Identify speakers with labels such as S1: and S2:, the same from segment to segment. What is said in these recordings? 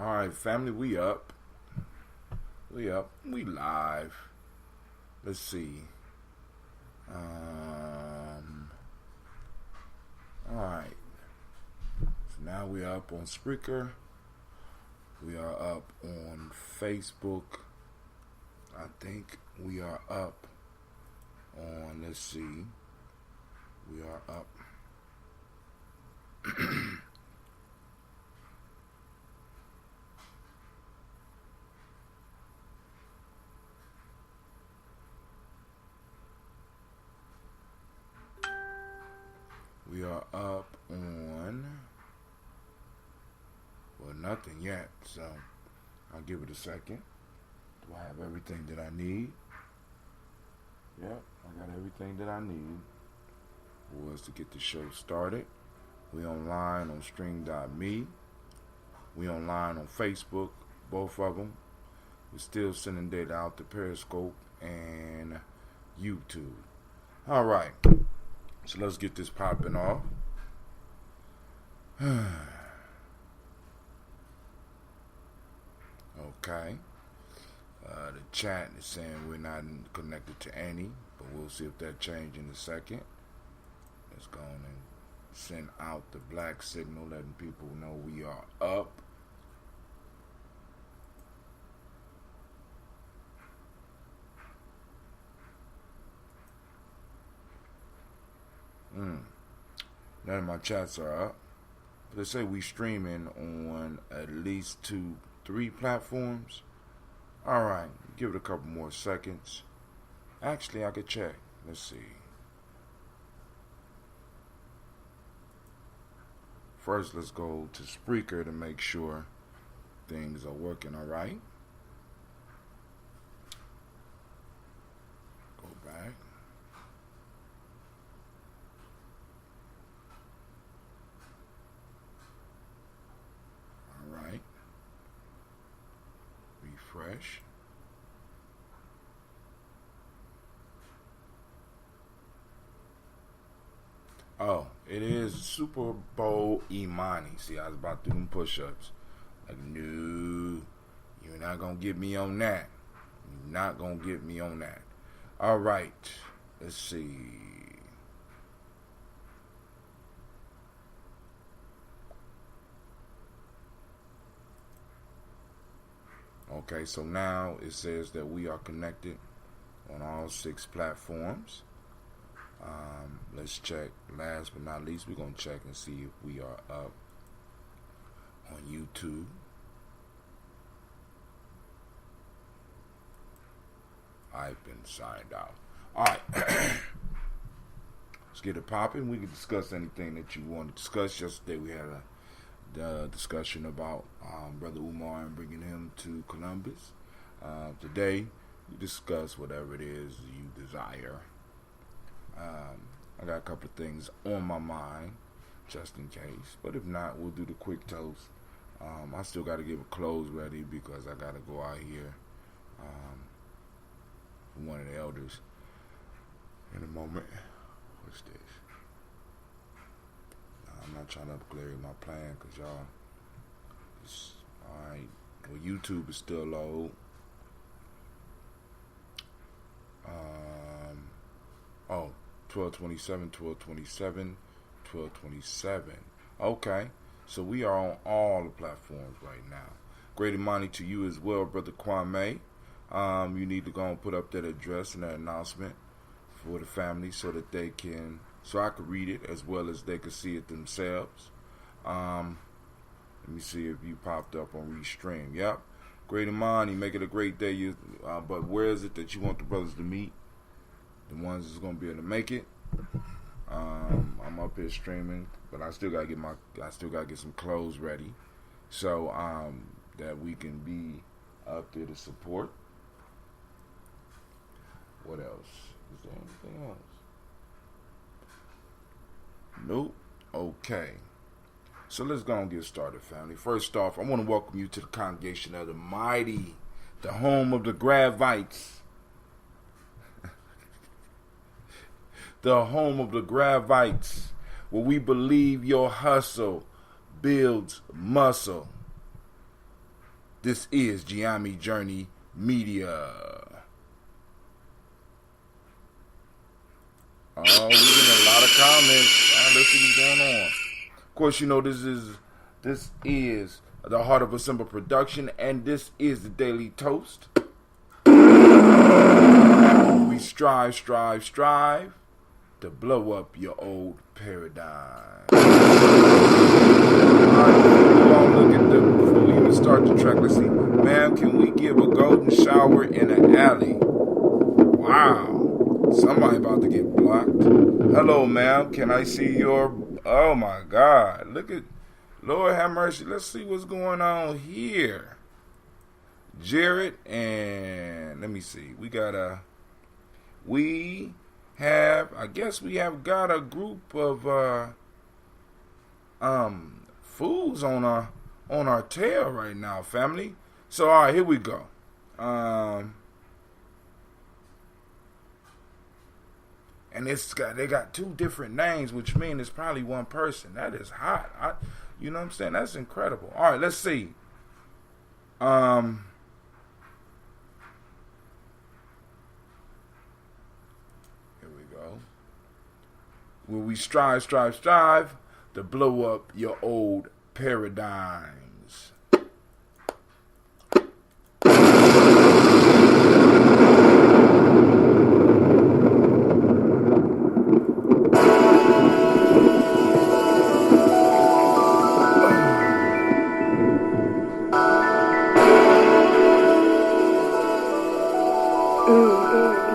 S1: All right, family, we up. We up. We live. Let's see. All right. So now we are up on Spreaker. We are up on Facebook. I think we are up on, let's see. We are up. We are up on, well, nothing yet, so I'll give it a second. Do I have everything that I need? Yep, I got everything that I need was to get the show started. We online on stream.me. We online on Facebook, both of them. We're still sending data out to Periscope and YouTube. All right. So let's get this popping off. Okay. The chat is saying we're not connected to any, but we'll see if that changes in a second. Let's go on and send out the black signal, letting people know we are up. None of my chats are up. But they say we streaming on at least 3 platforms. Alright, give it a couple more seconds. Actually, I could check. Let's see. First, let's go to Spreaker to make sure things are working alright. Go back. Alright. Refresh. Oh, it is Super Bowl Imani. See, I was about to do them push-ups. Like, no, you're not going to get me on that. You're not going to get me on that. All right, let's see. Okay, so now it says that we are connected on all 6 platforms. Let's check. Last but not least, we're going to check and see if we are up on YouTube. I've been signed out. All right. Let's get it popping. We can discuss anything that you want to discuss. Yesterday we had a discussion about Brother Umar and bringing him to Columbus. Today we discuss whatever it is you desire. I got a couple of things on my mind, just in case. But if not, we'll do the quick toast. I still got to get a clothes ready because I got to go out here for one of the elders in a moment. What's this? I'm not trying to upgrade my plan because y'all, alright. Well, YouTube is still low. Oh, 1227, 1227, 1227. Okay, so we are on all the platforms right now. Great Imani to you as well, Brother Kwame. You need to go and put up that address and that announcement for the family so that they can, so I can read it as well as they can see it themselves. Let me see if you popped up on Restream. Yep. Great Imani, make it a great day. But where is it that you want the brothers to meet? The ones that's gonna be able to make it. I'm up here streaming, but I still gotta get some clothes ready, so that we can be up there to support. What else? Is there anything else? Nope. Okay. So let's go and get started, family. First off, I want to welcome you to the congregation of the mighty, the home of the Gravites. The home of the Gravites, where we believe your hustle builds muscle. This is Gye-Nyame Journey Media. Oh, we're getting a lot of comments. Let's see what's going on. Of course, you know this is the Heart of a Simple production, and this is the Daily Toast. We strive to blow up your old paradigm. Before we even start the track, let's see. Ma'am, can we give a golden shower in an alley? Wow. Somebody about to get blocked. Hello, ma'am. Can I see your... Oh, my God. Look at... Lord have mercy. Let's see what's going on here. Jared and... Let me see. We got we have got a group of fools on our tail right now, family. So, all right, here we go. And they got two different names, which means it's probably one person. That is hot. You know what I'm saying? That's incredible. All right, let's see. Here we go. Will we strive to blow up your old paradigms?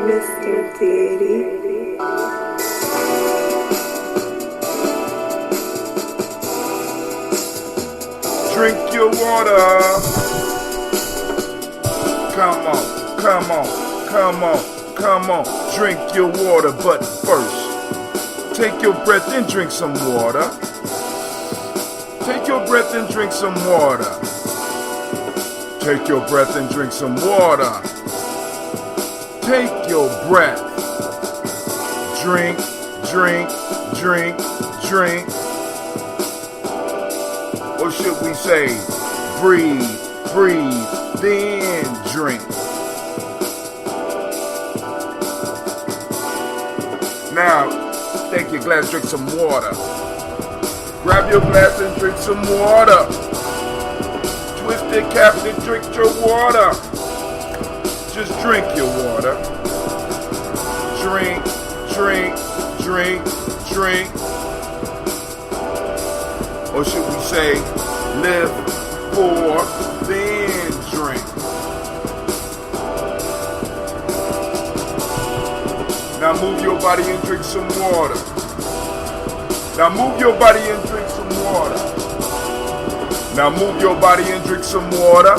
S2: Mr. Diddy.
S1: Drink your water. Come on. Drink your water, but first, take your breath and drink some water. Take your breath and drink some water. Take your breath and drink some water. Take your breath. Drink. Or should we say, breathe, then drink. Now, take your glass, drink some water. Grab your glass and drink some water. Twist it, cap and drink your water. Just drink your water. Drink. Or should we say, live for, then drink. Now move your body and drink some water. Now move your body and drink some water. Now move your body and drink some water.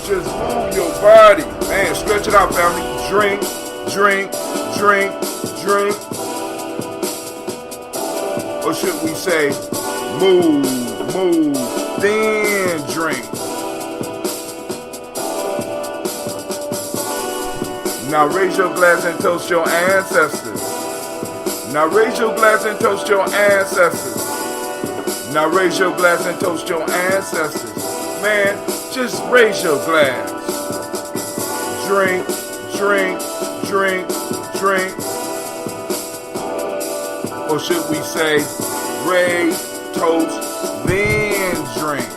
S1: Just move your body. Man, stretch it out, family. Drink. Or should we say, move, then drink. Now raise your glass and toast your ancestors. Now raise your glass and toast your ancestors. Now raise your glass and toast your ancestors. Man, just raise your glass. Drink. Or should we say, raise, toast, then drink.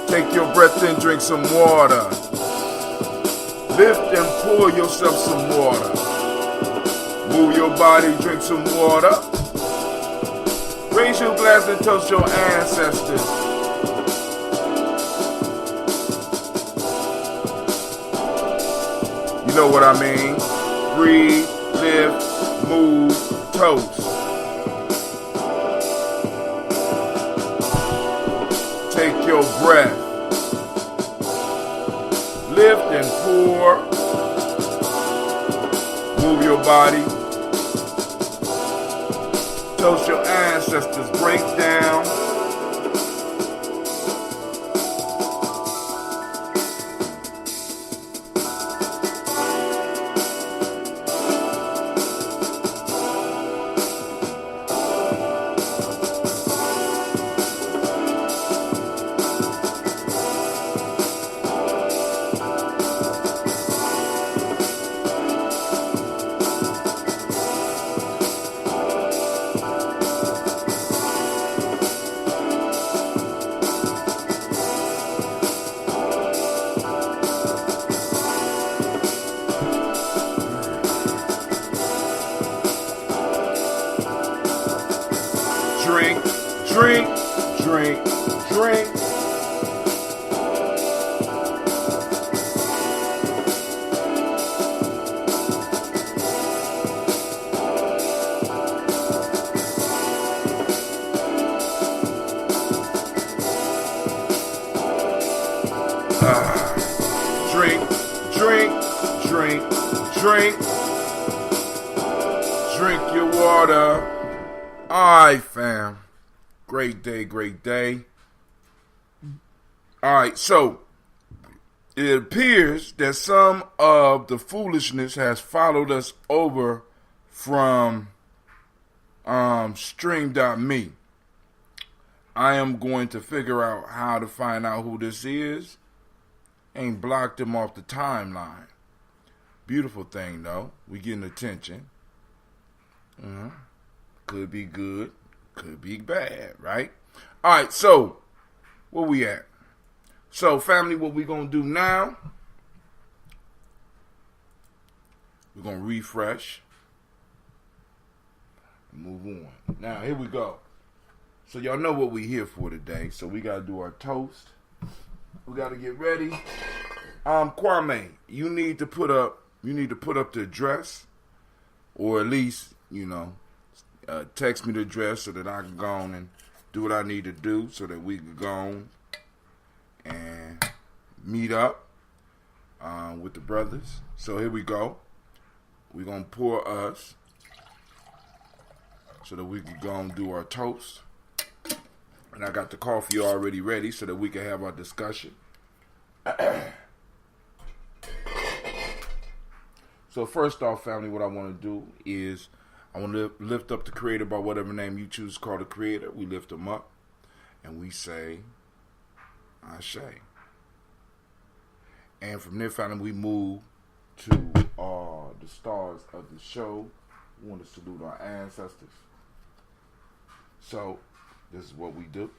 S1: Take your breath and drink some water. Lift and pour yourself some water. Move your body, drink some water. Raise your glass and toast your ancestors. You know what I mean? Breathe, live, move, toast. Take your breath. Lift and pour. Move your body. Toast your ancestors. Break down. drink. Drink, drink, drink, drink. Drink your water. Alright, fam. Great day, great day. Alright, so it appears that some of the foolishness has followed us over from stream.me. I am going to figure out how to find out who this is and block them off the timeline. Beautiful thing, though. We getting attention. Could be good, could be bad, right? All right, so where we at? So, family, what we gonna do now? We're gonna refresh and move on. Now, here we go. So, y'all know what we here for today. So, we gotta do our toast. We gotta get ready. Kwame, you need to put up the address, or at least, text me the address so that I can go on and do what I need to do so that we can go on and meet up with the brothers. So here we go. We're going to pour us so that we can go and do our toast. And I got the coffee already ready so that we can have our discussion. So first off, family, what I want to do is I want to lift up the creator by whatever name you choose to call the creator. We lift him up and we say, Ashe. And from there, family, we move to the stars of the show. We want to salute our ancestors. So this is what we do.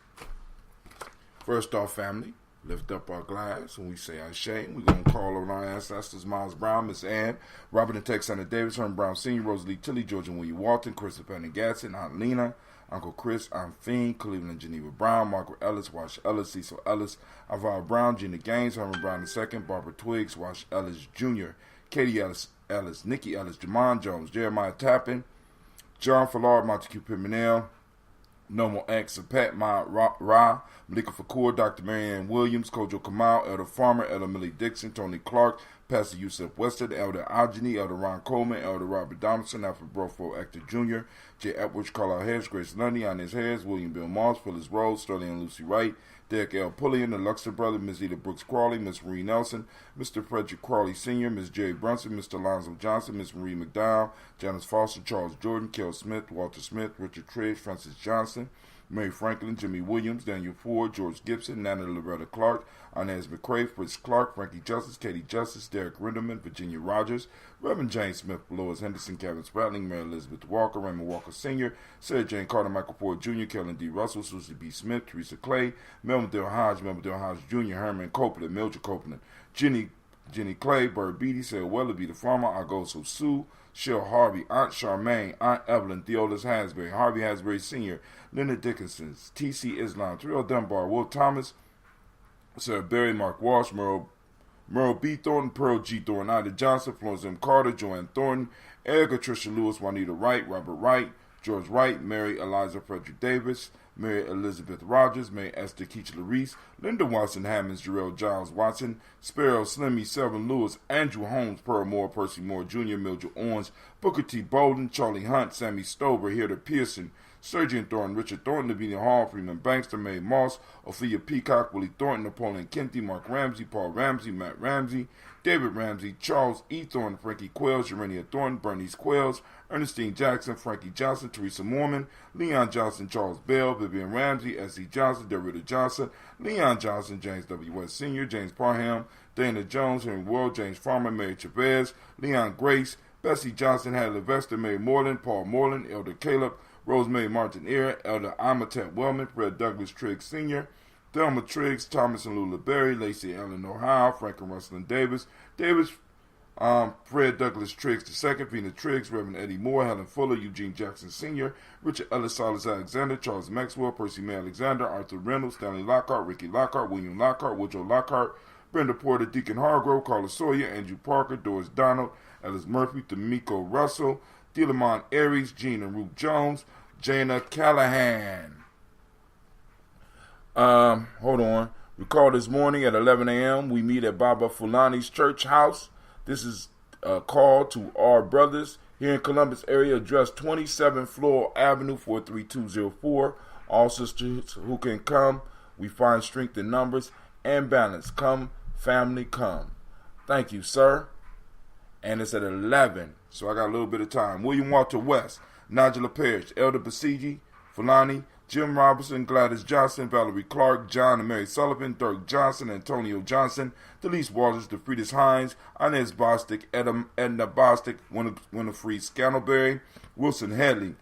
S1: First off, family, lift up our glass and we say Ashe. We're going to call on our ancestors: Miles Brown, Miss Ann, Robert and Texana Davis, Herman Brown Sr., Rosalie Tilly, George and William Walton, Christopher and Gatson, Aunt Lena, Uncle Chris, Aunt Fiend, Cleveland Geneva Brown, Margaret Ellis, Wash Ellis, Cecil Ellis, Alvaro Brown, Gina Gaines, Herman Brown II, Barbara Twiggs, Wash Ellis Jr., Katie Ellis, Nikki Ellis, Jamon Jones, Jeremiah Tappan, John Fallard, Montague Pimenel, Normal X, Pat Ma Ra, Malika Fakur, Dr. Marianne Williams, Kojo Kamal, Elder Farmer, Elder Millie Dixon, Tony Clark, Pastor Yusuf Weston, Elder Ajani, Elder Ron Coleman, Elder Robert Donaldson, Alfred Brofo, Actor Jr., J. Edwards, Carlisle Harris, Grace Lundy, Inez Harris, William Bill Moss, Phyllis Rose, Sterling and Lucy Wright, Derek L. Pulliam, the Luxor brother, Ms. Eda Brooks Crawley, Miss Marie Nelson, Mr. Frederick Crawley Sr., Miss Jerry Brunson, Mr. Lonzo Johnson, Miss Marie McDowell, Janice Foster, Charles Jordan, Kel Smith, Walter Smith, Richard Triggs, Francis Johnson, Mary Franklin, Jimmy Williams, Daniel Ford, George Gibson, Nana Loretta Clark, Inez McCrae, Fritz Clark, Frankie Justice, Katie Justice, Derek Rinderman, Virginia Rogers, Reverend James Smith, Lois Henderson, Kevin Spratling, Mary Elizabeth Walker, Raymond Walker Sr., Sarah Jane Carter, Michael Ford Jr., Kellen D. Russell, Susie B. Smith, Teresa Clay, Melvin Dale Hodge, Jr., Herman Copeland, Mildred Copeland, Jenny Clay, Bird Beatty, Sarah Wellaby, the farmer, Agoso Sue, Cheryl Harvey, Aunt Charmaine, Aunt Evelyn, Theolis Hasbury, Harvey Hasbury Sr., Leonard Dickinson, T.C. Islam, Terrell Dunbar, Will Thomas, Sarah Berry, Mark Walsh, Merle B. Thornton, Pearl G. Thornton, Ida Johnson, Florence M. Carter, Joanne Thornton, Erica Tricia Lewis, Juanita Wright, Robert Wright, George Wright, Mary Eliza Frederick Davis, Mary Elizabeth Rogers, Mary Esther Keachler Reese, Linda Watson Hammonds, Jarrell Giles Watson, Sparrow Slimmy, Selvin Lewis, Andrew Holmes, Pearl Moore, Percy Moore Jr., Mildred Owens, Booker T. Bolden, Charlie Hunt, Sammy Stover, Hilda Pearson, Sergeant Thornton, Richard Thornton, Lavinia Hall, Freeman Bankster, Mae Moss, Ophelia Peacock, Willie Thornton, Napoleon Kenty, Mark Ramsey, Paul Ramsey, Matt Ramsey, David Ramsey, Charles E. Thornton, Frankie Quells, Urania Thornton, Bernice Quells, Ernestine Jackson, Frankie Johnson, Teresa Mormon, Leon Johnson, Charles Bell, Vivian Ramsey, S.E. Johnson, Derrida Johnson, Leon Johnson, James W. West Sr., James Parham, Dana Jones, Henry World, James Farmer, Mary Chavez, Leon Grace, Bessie Johnson, Hadley Vester, Mary Moreland, Paul Moreland, Elder Caleb, Rosemary Martin Eyre, Elder Amatet Wellman, Fred Douglas Triggs Sr., Thelma Triggs, Thomas and Lula Berry, Lacey Ellen Ohio, Frank and Russell Davis, Fred Douglas Triggs II, Vina Triggs, Reverend Eddie Moore, Helen Fuller, Eugene Jackson Sr., Richard Ellis, Silas Alexander, Charles Maxwell, Percy May Alexander, Arthur Reynolds, Stanley Lockhart, Ricky Lockhart, William Lockhart, Woodrow Lockhart, Brenda Porter, Deacon Hargrove, Carla Sawyer, Andrew Parker, Doris Donald, Alice Murphy, D'Amico Russell, Delamont Aries, Jean and Ruth Jones, Jana Callahan. Hold on. Recall this morning at 11 a.m. we meet at Baba Fulani's church house. This is a call to our brothers here in Columbus area. Address 27 Floral Avenue, 43204. All sisters who can come. We find strength in numbers and balance. Come, family, come. Thank you, sir. And it's at 11, so I got a little bit of time. William Walter West, Nigella Parrish, Elder Basiji, Fulani, Jim Robertson, Gladys Johnson, Valerie Clark, John and Mary Sullivan, Dirk Johnson, Antonio Johnson, Delise Waters, DeFriedis Hines, Inez Bostic, Edna Bostic, Winifred Scantleberry, Wilson Headley,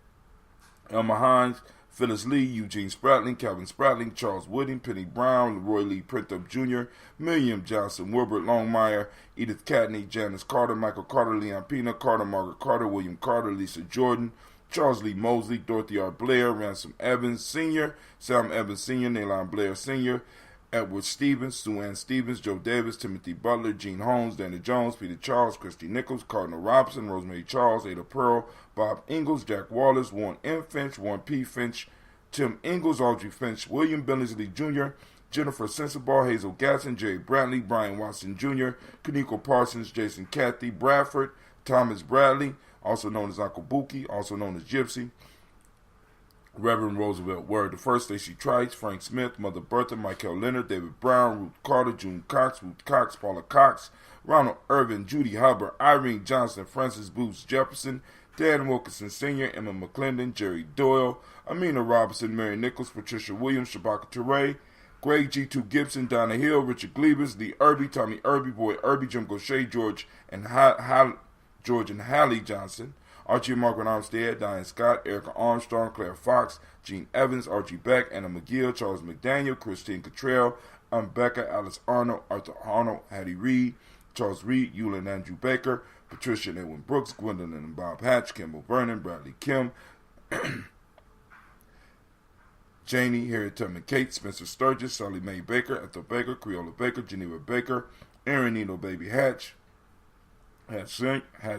S1: Elma Hines, Phyllis Lee, Eugene Spratling, Calvin Spratling, Charles Wooding, Penny Brown, Leroy Lee Printup Jr., Miriam Johnson, Wilbert Longmire, Edith Catney, Janice Carter, Michael Carter, Leon Pina Carter, Margaret Carter, William Carter, Lisa Jordan, Charles Lee Mosley, Dorothy R. Blair, Ransom Evans Sr., Sam Evans Sr., Nalon Blair Sr., Edward Stevens, Sue Ann Stevens, Joe Davis, Timothy Butler, Gene Holmes, Danny Jones, Peter Charles, Christy Nichols, Cardinal Robinson, Rosemary Charles, Ada Pearl, Bob Ingalls, Jack Wallace, Warren M. Finch, Warren P. Finch, Tim Ingalls, Audrey Finch, William Billingsley Jr., Jennifer Sensabaugh, Hazel Gatson, Jerry Bradley, Brian Watson Jr., Kaniko Parsons, Jason Cathy Bradford, Thomas Bradley, also known as Uncle Buki, also known as Gypsy, Reverend Roosevelt Word the First, Stacey Trice, Frank Smith, Mother Bertha, Michael Leonard, David Brown, Ruth Carter, June Cox, Ruth Cox, Paula Cox, Ronald Irvin, Judy Hubbard, Irene Johnson, Francis Booth Jefferson, Dan Wilkinson Sr., Emma McClendon, Jerry Doyle, Amina Robinson, Mary Nichols, Patricia Williams, Shabaka Teray, Greg G2 Gibson, Donna Hill, Richard Glebus, Lee Irby, Tommy Irby, Boy Irby, Jim Gaucher, George and Hallie Johnson, Archie and Margaret Armstead, Diane Scott, Erica Armstrong, Claire Fox, Gene Evans, Archie Beck, Anna McGill, Charles McDaniel, Christine Cottrell, Becca, Alice Arnold, Arthur Arnold, Hattie Reed, Charles Reed, Eula and Andrew Baker, Patricia and Edwin Brooks, Gwendolyn and Bob Hatch, Kimball Vernon, Bradley Kim, Janie, Harriet Tubman Kate, Spencer Sturgis, Sally Mae Baker, Ethel Baker, Creola Baker, Geneva Baker, Aaron Nino Baby Hatch, Hatch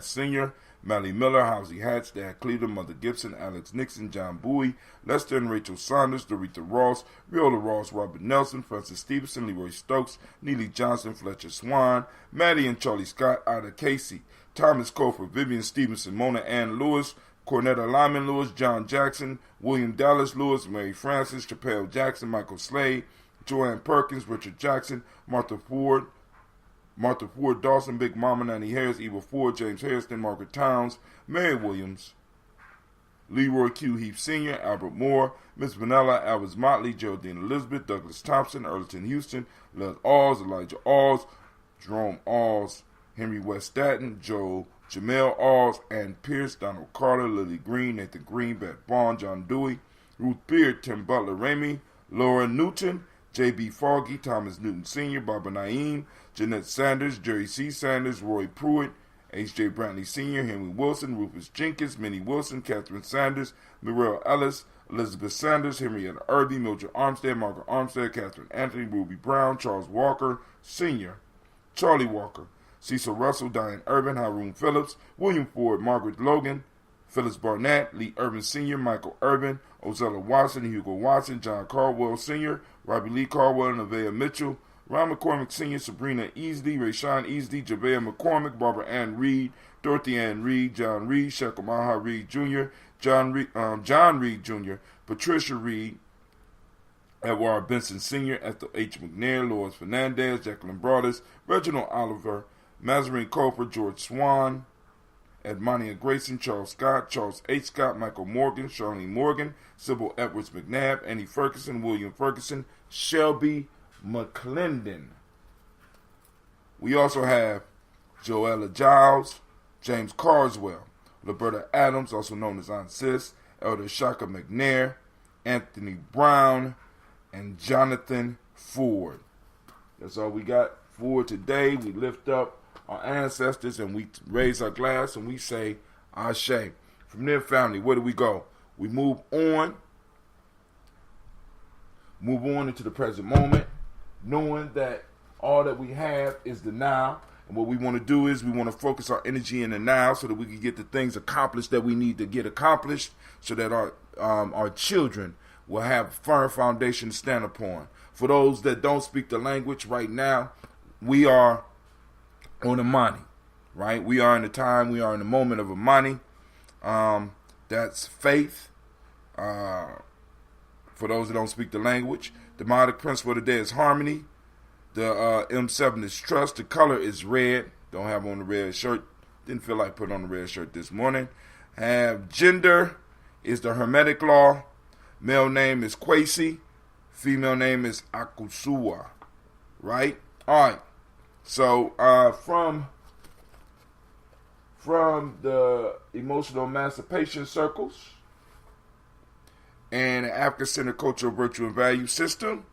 S1: Sr., Mally Miller, Housie Hatch, Dad Cleveland, Mother Gibson, Alex Nixon, John Bowie, Lester and Rachel Saunders, Dorita Ross, Viola Ross, Robert Nelson, Francis Stevenson, Leroy Stokes, Neely Johnson, Fletcher Swan, Maddie and Charlie Scott, Ida Casey, Thomas Cofer, Vivian Stevenson, Mona Ann Lewis, Cornetta Lyman Lewis, John Jackson, William Dallas Lewis, Mary Francis, Chappelle Jackson, Michael Slade, Joanne Perkins, Richard Jackson, Martha Ford Dawson, Big Mama, Nanny Harris, Eva Ford, James Harrison, Margaret Towns, Mary Williams, Leroy Q. Heath Sr., Albert Moore, Miss Vanilla, Albert Motley, Geraldine Elizabeth, Douglas Thompson, Erleton Houston, Les Alls, Elijah Alls, Jerome Alls, Henry West Staton, Joe Jamel Alls, Ann Pierce, Donald Carter, Lily Green, Nathan Green, Beth Bond, John Dewey, Ruth Beard, Tim Butler Ramey, Laura Newton, J.B. Foggy, Thomas Newton Sr., Barbara Naeem, Jeanette Sanders, Jerry C. Sanders, Roy Pruitt, H.J. Brantley Sr., Henry Wilson, Rufus Jenkins, Minnie Wilson, Catherine Sanders, Muriel Ellis, Elizabeth Sanders, Henrietta Irby, Mildred Armstead, Margaret Armstead, Catherine Anthony, Ruby Brown, Charles Walker Sr., Charlie Walker, Cecil Russell, Diane Urban, Haroon Phillips, William Ford, Margaret Logan, Phyllis Barnett, Lee Urban Sr., Michael Urban, Ozella Watson, Hugo Watson, John Caldwell Sr., Robbie Lee Caldwell, Nevaeh Mitchell, Ron McCormick Sr., Sabrina Easley, Rayshawn Easley, Javea McCormick, Barbara Ann Reed, Dorothy Ann Reed, John Reed, Shekamaha Reed Jr., John Reed Jr., Patricia Reed, Edward Benson Sr., Ethel H. McNair, Lois Fernandez, Jacqueline Broadus, Reginald Oliver, Mazarine Cofer, George Swan, Edmonia Grayson, Charles Scott, Charles H. Scott, Michael Morgan, Charlene Morgan, Sybil Edwards McNabb, Annie Ferguson, William Ferguson, Shelby McClendon. We also have Joella Giles, James Carswell, Roberta Adams, also known as Aunt Sis, Elder Shaka McNair, Anthony Brown, and Jonathan Ford. That's all we got for today. We lift up our ancestors, and we raise our glass and we say, Ashe. From there, family, where do we go? We move on into the present moment, knowing that all that we have is the now. And what we want to do is we want to focus our energy in the now so that we can get the things accomplished that we need to get accomplished so that our children will have a firm foundation to stand upon. For those that don't speak the language right now, we are on Imani, right? We are in the time, we are in the moment of Imani. That's faith. For those that don't speak the language, the demonic principle of the day is harmony. The M7 is trust. The color is red. Don't have on the red shirt. Didn't feel like putting on the red shirt this morning. Have gender is the Hermetic law. Male name is Kwesi. Female name is Akusua. Right? All right. So from the emotional emancipation circles and African-centered cultural virtue and value system,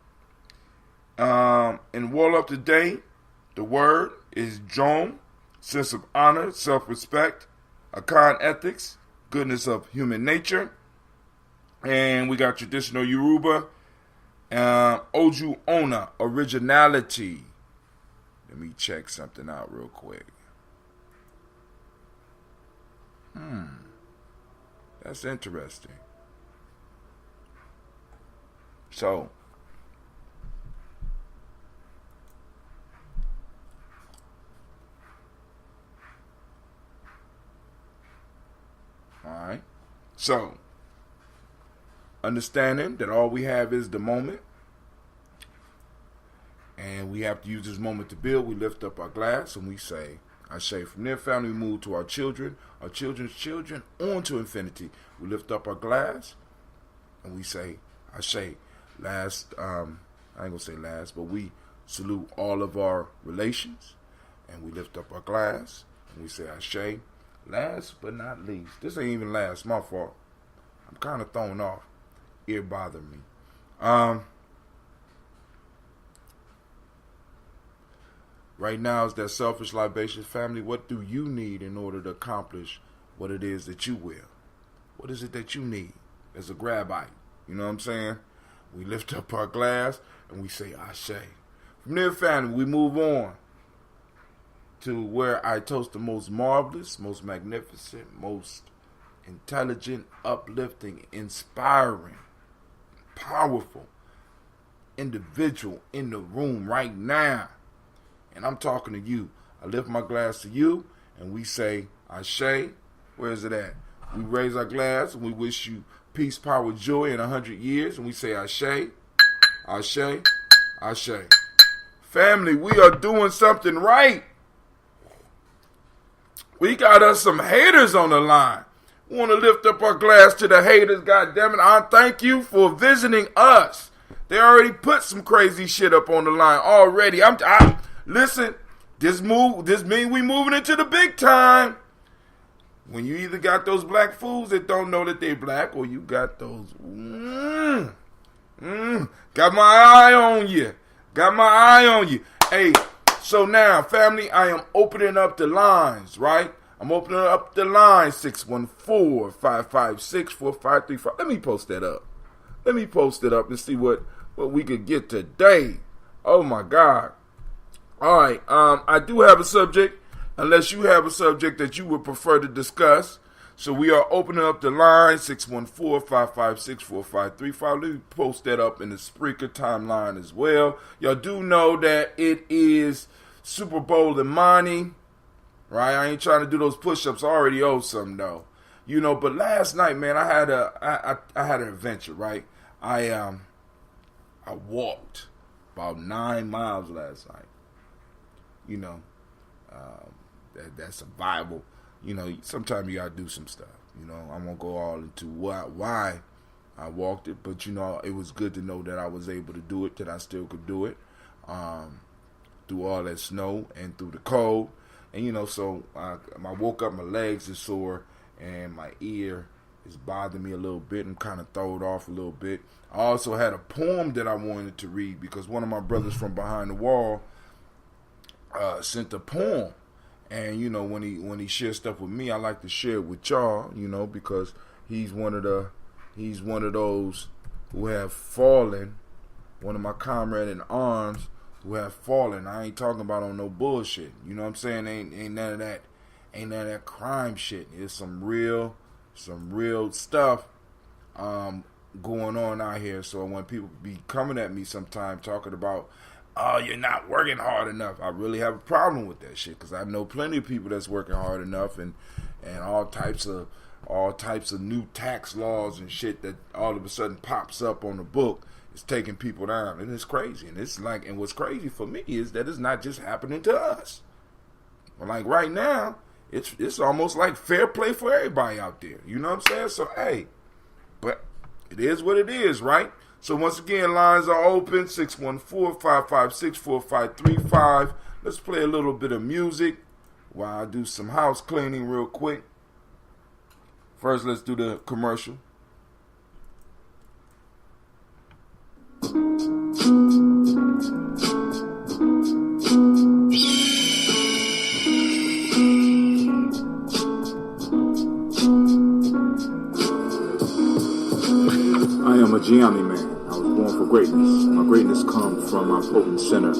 S1: in World Up to Date, the word is Jom, sense of honor, self-respect, Akan ethics, goodness of human nature, and we got traditional Yoruba, Oju Ona, originality. Let me check something out real quick. That's interesting. So, alright. So, understanding that all we have is the moment. And we have to use this moment to build. We lift up our glass and we say, I say, from their family we move to our children's children, on to infinity. We lift up our glass and we say, I say, last, I ain't gonna say last, but we salute all of our relations and we lift up our glass and we say, I say, last but not least. This ain't even last, my fault. I'm kind of thrown off. Ear bothering me. Right now is that selfish, libacious family. What do you need in order to accomplish what it is that you will? What is it that you need as a grabite? You know what I'm saying? We lift up our glass and we say, Ashe. From there, family, we move on to where I toast the most marvelous, most magnificent, most intelligent, uplifting, inspiring, powerful individual in the room right now. And I'm talking to you. I lift my glass to you and we say, Ashe. Where is it at? We raise our glass and we wish you peace, power, joy in 100 years. And we say, Ashe, Ashe, Ashe. Family, we are doing something right. We got us some haters on the line. We want to lift up our glass to the haters, goddammit. I thank you for visiting us. They already put some crazy shit up on the line already. Listen, this means we moving into the big time. When you either got those black fools that don't know that they black, or you got those, got my eye on you. Got my eye on you. Hey, so now, family, I am opening up the lines, right? I'm opening up the line, 614-556-4535. Let me post that up. Let me post it up and see what we could get today. Oh, my God. All right, I do have a subject, unless you have a subject that you would prefer to discuss. So we are opening up the line, 614-556-4535. Let me post that up in the Spreaker timeline as well. Y'all do know that it is Super Bowl Imani, right? I ain't trying to do those push-ups. I already owe some, though. You know, but last night, man, I had an adventure, right? I walked about 9 miles last night. You know, that's survival. You know, sometimes you gotta do some stuff. You know, I won't go all into why I walked it, but you know, it was good to know that I was able to do it, that I still could do it, through all that snow and through the cold. And you know, so I woke up, my legs are sore, and my ear is bothering me a little bit. I'm kind of thrown off a little bit. I also had a poem that I wanted to read because one of my brothers from behind the wall sent a poem, And you know, when he shares stuff with me, I like to share it with y'all, you know, because he's one of those who have fallen, one of my comrade in arms who have fallen. I ain't talking about on no bullshit. You know what I'm saying? Ain't none of that crime shit. It's some real stuff going on out here. So when people be coming at me sometime talking about, oh, you're not working hard enough, I really have a problem with that shit, because I know plenty of people that's working hard enough, and all types of new tax laws and shit that all of a sudden pops up on the book. It's taking people down, and it's crazy. And it's like, and what's crazy for me is that it's not just happening to us. Like right now, it's almost like fair play for everybody out there. You know what I'm saying? So hey, but it is what it is, right? So once again, lines are open, 614-556-4535. Let's play a little bit of music while I do some house cleaning real quick. First, let's do the commercial.
S3: I am a Gye-Nyame man. I was born for greatness. My greatness comes from my potent center. I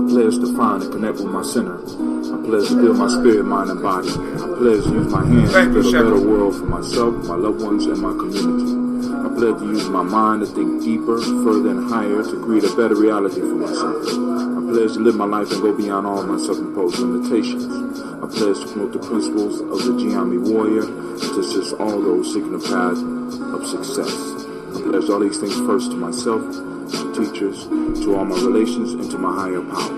S3: pledge to find and connect with my center. I pledge to build my spirit, mind, and body. I pledge to use my hands to build a better world for myself, my loved ones, and my community. I pledge to use my mind to think deeper, further, and higher to create a better reality for myself. I pledge to live my life and go beyond all my self-imposed limitations. I pledge to promote the principles of the Gye-Nyame warrior and to assist all those seeking the path of success. I pledge all these things first to myself, to teachers, to all my relations, and to my higher power.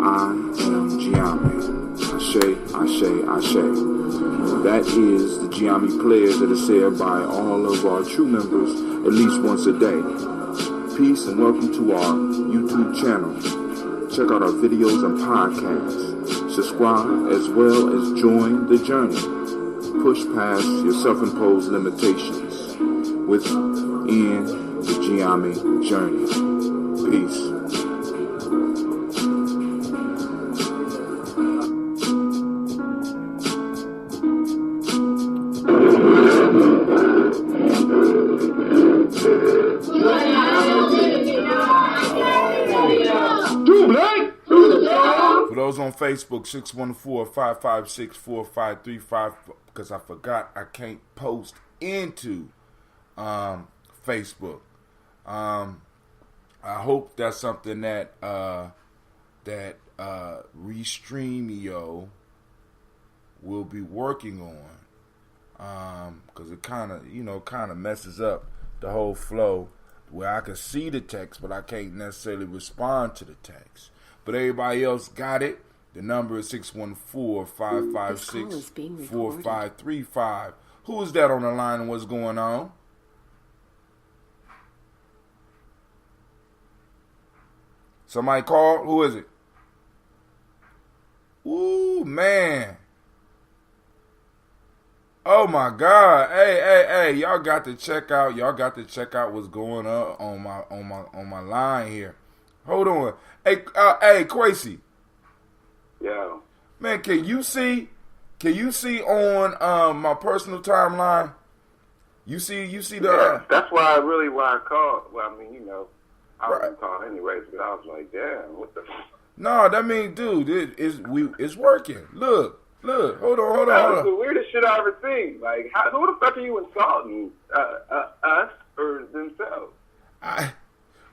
S3: I am Gye-Nyame. Ashe, Ashe, Ashe. That is the Gye-Nyame pledge that is said by all of our true members at least once a day. Peace and welcome to our YouTube channel. Check out our videos and podcasts. Subscribe as well as join the journey. Push past your self-imposed limitations within the Gye-Nyame journey. Peace.
S1: For those on Facebook, 614-556-4535, because I forgot I can't post into Facebook. I hope that's something that Restreamio will be working on, because it kind of messes up the whole flow where I can see the text, but I can't necessarily respond to the text. But everybody else got it. The number is 614-556-4535. Who is that on the line and what's going on? Somebody called? Who is it? Ooh, man. Oh my God. Hey, y'all got to check out what's going on my line here. Hold on. Hey, Quasi.
S4: Yeah.
S1: Man, can you see on my personal timeline? You see the
S4: that's why I called. Well, I mean, I was gonna call anyways, but I was like, damn, what the
S1: No, that means, dude, it's working. Look, hold on.
S4: That's the weirdest shit I ever seen. Like, who the fuck are you insulting? Us or themselves?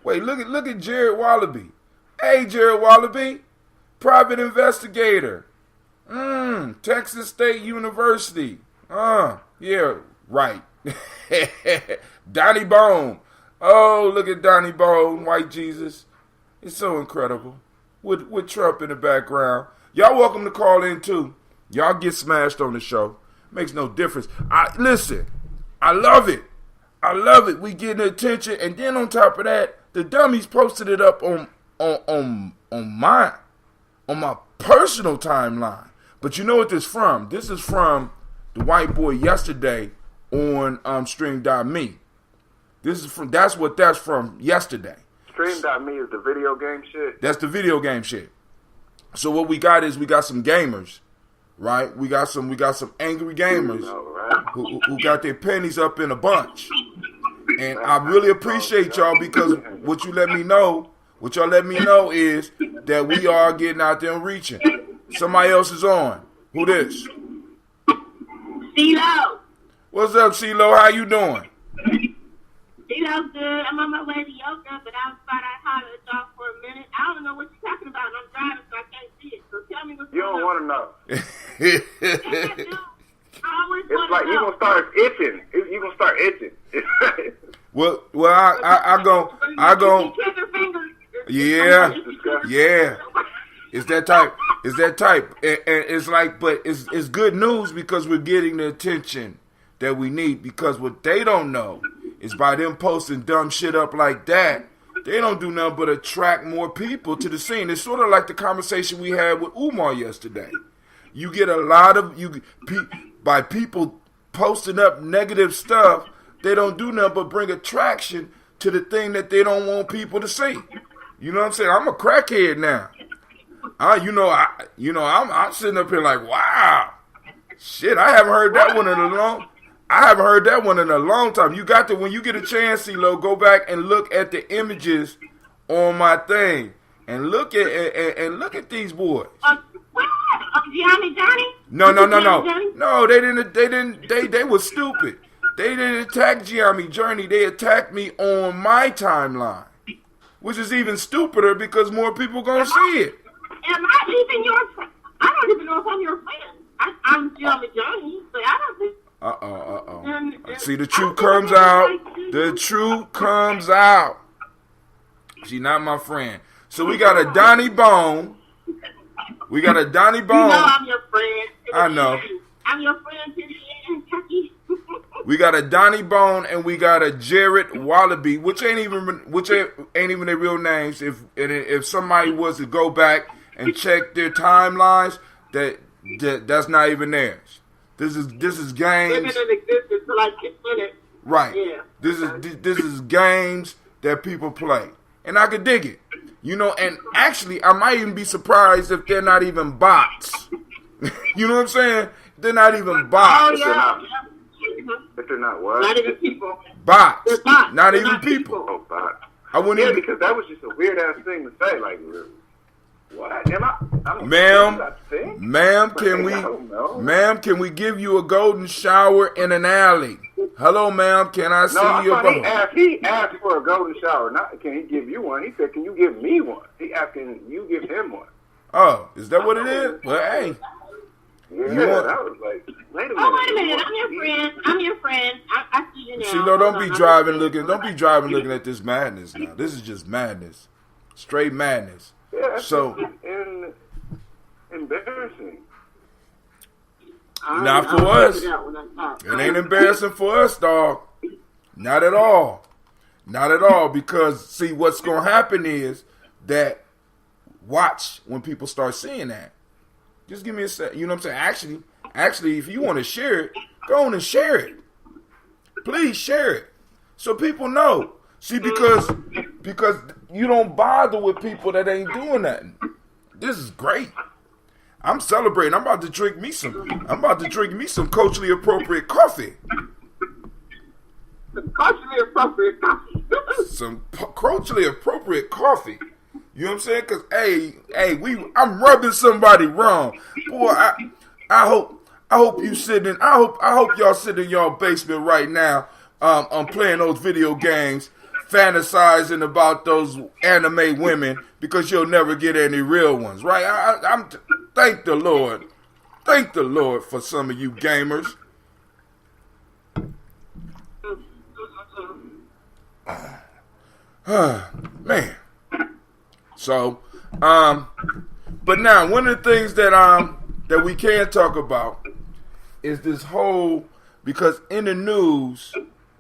S1: Wait, look at Jared Wallaby. Hey, Jared Wallaby, private investigator. Texas State University. Yeah, right. Donnie Bone. Oh, look at Donnie Bone, white Jesus. It's so incredible. With Trump in the background. Y'all welcome to call in too. Y'all get smashed on the show. Makes no difference. Listen, I love it. We getting attention, and then on top of that, the dummies posted it up on my personal timeline. But you know what this from? This is from the white boy yesterday on Stream.me. That's what that's from yesterday.
S4: Stream.me is the video game shit.
S1: That's the video game shit. So what we got is we got some gamers right? We got some angry gamers who got their pennies up in a bunch. And I really appreciate y'all because what y'all let me know is that we are getting out there and reaching. Somebody else is on. Who this?
S5: CeeLo.
S1: What's up, CeeLo? How you doing?
S5: CeeLo's good. I'm on my way to yoga, but I thought I'd holler at y'all for a minute. I don't know what you're talking about, and I'm driving, so I can't see it. So tell me what's
S4: You don't want to know.
S5: It's
S4: Like you're going to start itching. You're going to start itching.
S1: Well, I go. Yeah. It's that type. And it's like, but it's good news because we're getting the attention that we need. Because what they don't know is by them posting dumb shit up like that, they don't do nothing but attract more people to the scene. It's sort of like the conversation we had with Umar yesterday. You get a lot of by people posting up negative stuff. They don't do nothing but bring attraction to the thing that they don't want people to see. You know what I'm saying? I'm a crackhead now. I'm sitting up here like, wow, shit. I haven't heard that one in a long time. You got to, when you get a chance, CeeLo, go back and look at the images on my thing and look at these boys.
S5: Gye-Nyame Johnny?
S1: No. No, they didn't. They were stupid. They didn't attack Gye-Nyame Journey. They attacked me on my timeline, which is even stupider because more people gonna see it.
S5: Am I even your friend? I don't even know if I'm your friend. I'm Gye-Nyame Journey, but I don't think.
S1: See, the truth comes out. The truth comes out. She's not my friend. So we got a Donnie Bone.
S5: You know I'm your friend.
S1: I know.
S5: I'm your friend to the end, Chucky.
S1: We got a Donnie Bone and we got a Jared Wallaby, which ain't even their real names. If somebody was to go back and check their timelines, that's not even theirs. This is games. Right. Yeah. This is games that people play, and I could dig it. You know, and actually, I might even be surprised if they're not even bots. You know what I'm saying? They're not even bots.
S5: Oh, yeah.
S4: If they're not what?
S5: Not even people.
S1: Bots.
S5: They're bots.
S1: Not
S5: they're
S1: even
S5: not
S1: people.
S4: Oh, bots.
S1: I wouldn't even.
S4: Because that was just a weird ass thing to say. Like, what?
S1: Ma'am, can we give you a golden shower in an alley? Hello, ma'am. Can I see your boat?
S4: He asked for a golden shower. Not can he give you one. He said, "Can you give me one?" He asked, "Can you give him one?"
S1: Oh, is that what it is? Well, hey.
S4: Yeah, I was like, wait a minute.
S5: Oh, wait a minute. I'm your friend. I see you now.
S1: CeeLo, don't be driving looking at this madness now. This is just madness. Straight madness.
S4: Yeah, that's
S1: so
S4: embarrassing.
S1: Not for us. It ain't embarrassing for us, dog. Not at all. Not at all. Because, see, what's going to happen is that watch when people start seeing that. Just give me a sec. You know what I'm saying? Actually, if you want to share it, go on and share it. Please share it. So people know. See, because you don't bother with people that ain't doing nothing. This is great. I'm celebrating. I'm about to drink me some culturally appropriate coffee.
S5: Culturally appropriate coffee.
S1: Some culturally appropriate coffee. You know what I'm saying? Cause I'm rubbing somebody wrong. Boy, I hope you sitting. I hope y'all sitting in y'all basement right now. I'm playing those video games, fantasizing about those anime women because you'll never get any real ones, right? I'm thank the Lord for some of you gamers. Man. So, but now one of the things that we can talk about is this whole, because in the news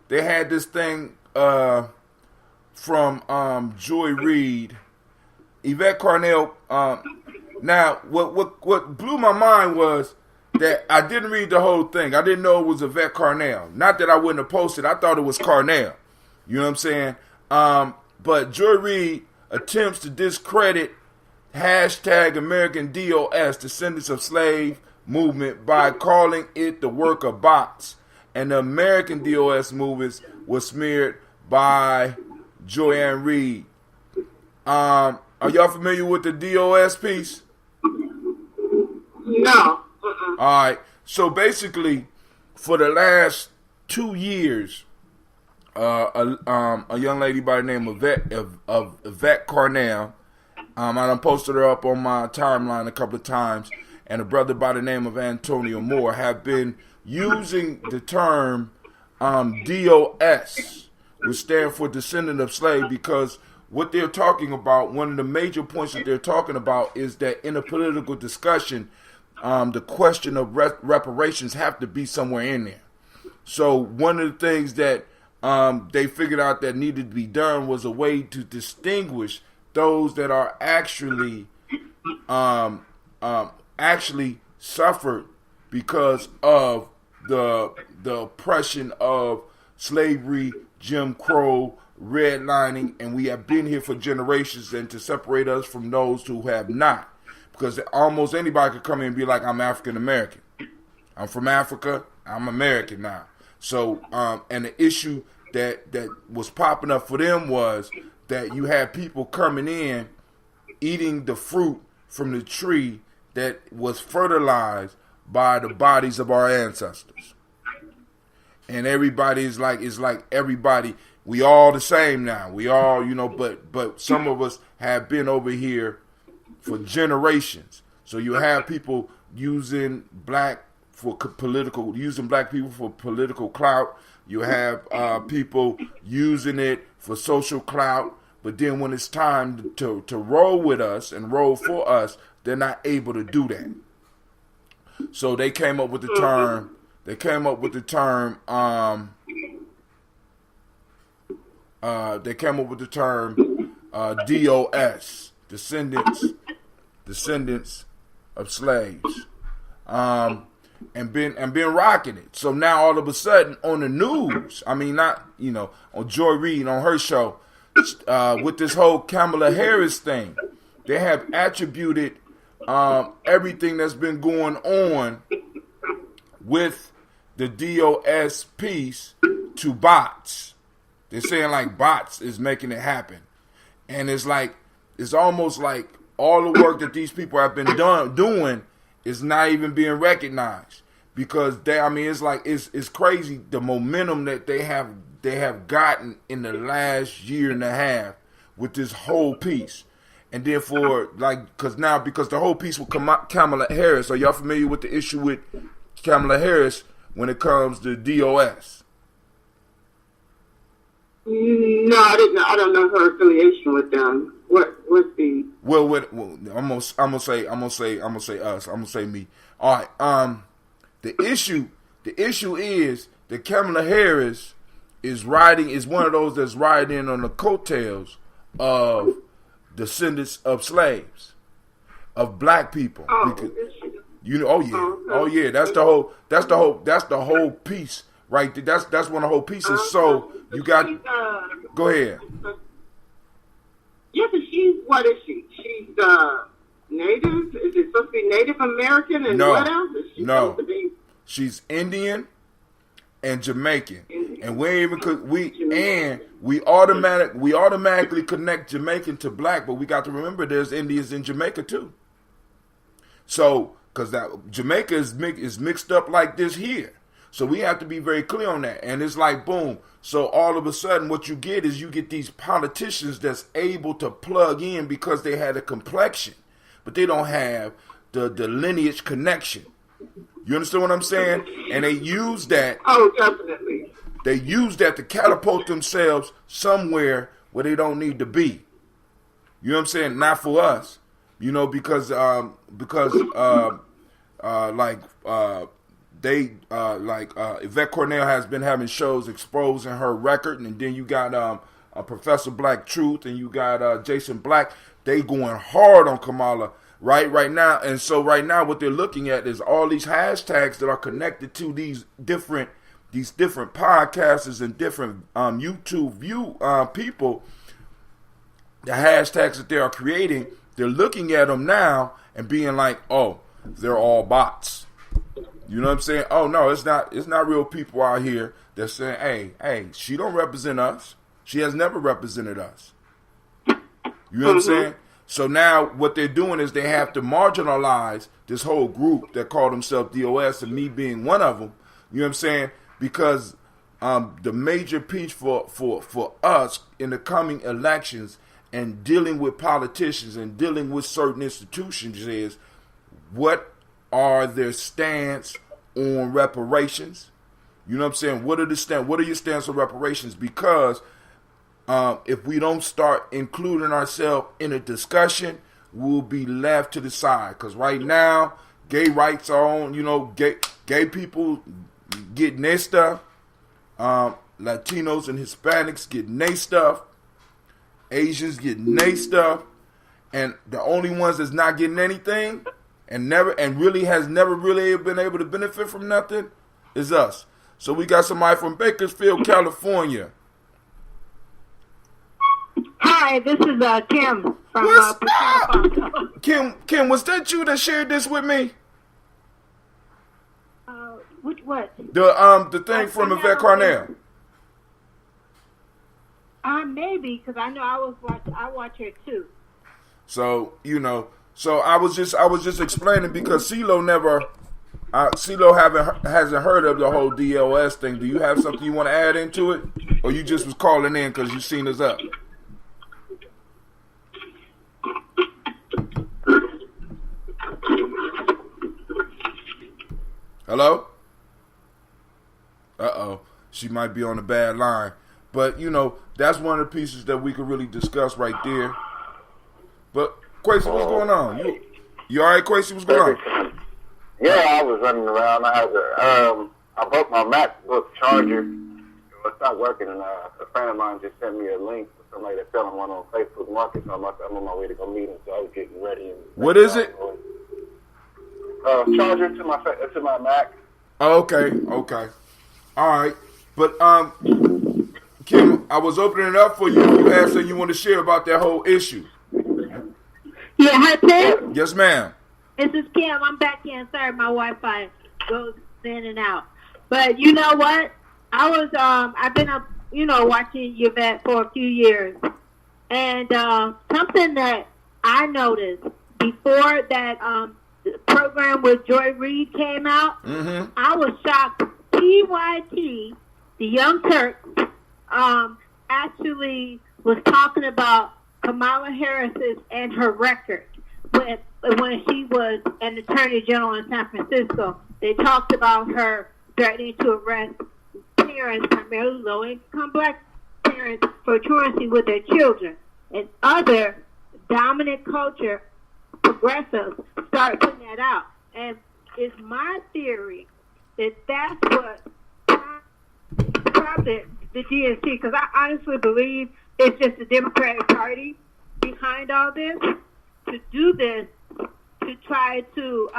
S1: they had this thing from Joy Reid, Yvette Carnell. Now, what blew my mind was that I didn't read the whole thing. I didn't know it was Yvette Carnell. Not that I wouldn't have posted. I thought it was Carnell. You know what I'm saying? But Joy Reid attempts to discredit #American DOS, descendants of slave movement by calling it the work of bots, and the American DOS movements was smeared by Joanne Reed. Are y'all familiar with the DOS piece?
S5: No.
S1: All right. So basically, for the last 2 years, a young lady by the name of Yvette Cornell, I done posted her up on my timeline a couple of times, and a brother by the name of Antonio Moore have been using the term DOS, which stand for descendant of slave, because what they're talking about, one of the major points that they're talking about is that in a political discussion, the question of reparations have to be somewhere in there. So one of the things that they figured out that needed to be done was a way to distinguish those that are actually suffered because of the oppression of slavery, Jim Crow, redlining, and we have been here for generations, and to separate us from those who have not. Because almost anybody could come in and be like, I'm African American. I'm from Africa. I'm American now. So, and the issue that was popping up for them was that you had people coming in, eating the fruit from the tree that was fertilized by the bodies of our ancestors. And everybody is like, it's like everybody, we all the same now. We all, but some of us have been over here for generations. So you have people using black people for political clout. You have people using it for social clout. But then when it's time to roll with us and roll for us, they're not able to do that. So they came up with the term. DOS, descendants of slaves, and been rocking it. So now all of a sudden on the news, on Joy Reid on her show, with this whole Kamala Harris thing, they have attributed everything that's been going on with the DOS piece to bots. They're saying like bots is making it happen. And it's almost like all the work that these people have been doing is not even being recognized, because it's crazy the momentum that they have gotten in the last year and a half with this whole piece. And therefore, because the whole piece will come out, Kamala Harris. Are y'all familiar with the issue with Kamala Harris when it comes to DOS?
S5: No, I don't know her affiliation with them. What's the?
S1: Well, I'm gonna say us. I'm gonna say me. All right. The issue is that Kamala Harris is one of those that's riding in on the coattails of descendants of slaves, of black people. Oh yeah. That's the whole piece right there. That's one of the whole pieces. So you got. Go ahead.
S5: Yeah, but what is she? She's Native? Is it supposed to be Native American? And what else is she supposed to be?
S1: She's Indian and Jamaican. And we automatically connect Jamaican to black, but we got to remember there's Indians in Jamaica too. So, because Jamaica is mixed up like this here. So we have to be very clear on that. And it's like, boom. So all of a sudden what you get these politicians that's able to plug in because they had a complexion, but they don't have the lineage connection. You understand what I'm saying? And they use that.
S5: Oh, definitely.
S1: They use that to catapult themselves somewhere where they don't need to be. You know what I'm saying? Not for us. Because Yvette Cornell has been having shows exposing her record, and then you got Professor Black Truth, and you got Jason Black. They going hard on Kamala right now, and so right now what they're looking at is all these hashtags that are connected to these different podcasters and different YouTube view people. The hashtags that they are creating, they're looking at them now and being like, oh, they're all bots. You know what I'm saying? Oh no, it's not real people out here that's saying, hey, she don't represent us. She has never represented us. You know what I'm saying? So now what they're doing is they have to marginalize this whole group that call themselves DOS, and me being one of them. You know what I'm saying? Because the major piece for us in the coming elections and dealing with politicians and dealing with certain institutions is, what are their stance on reparations? You know what I'm saying? What are your stance on reparations? Because if we don't start including ourselves in a discussion, we'll be left to the side. Because right now, gay rights are on, gay people getting their stuff. Latinos and Hispanics getting their stuff. Asians getting their stuff. And the only ones that's not getting anything and really has never really been able to benefit from nothing is us. So we got somebody from Bakersfield, California.
S5: Hi, this is Kim from
S1: What's up? Kim, was that you that shared this with me?
S5: What?
S1: The thing from Yvette Carnell.
S5: Maybe, because I know I watch her too.
S1: So I was just explaining because CeeLo hasn't heard of the whole DLS thing. Do you have something you want to add into it, or you just was calling in because you seen us up? Hello? Uh-oh. She might be on a bad line. But, that's one of the pieces that we could really discuss right there. But, Quasi, what's going on? You all right, Quasi? What's going on?
S6: Yeah, I was running around. I broke my MacBook charger. It's not working, and a friend of mine just sent me a link for somebody that's selling one on Facebook Market, so I'm on my way to go meet him, so I was getting ready.
S1: What is it?
S6: Charger to my Mac.
S1: Oh, okay. All right. But, Kim, I was opening it up for you. You had something you want to share about that whole issue.
S5: Yeah, hi, Tim.
S1: Yes, ma'am.
S5: This is Kim. I'm back in. Sorry, my Wi-Fi goes in and out. But you know what? I've been up, watching Yvette for a few years. And something that I noticed before that program with Joy Reid came out, I was shocked. PYT, the Young Turks, actually was talking about Kamala Harris's and her record when she was an attorney general in San Francisco. They talked about her threatening to arrest parents, primarily low-income black parents, for truancy with their children. And other dominant culture progressives started putting that out. And it's my theory that that's what prompted the DNC, because I honestly believe it's just the Democratic Party behind all this, to do this, to try to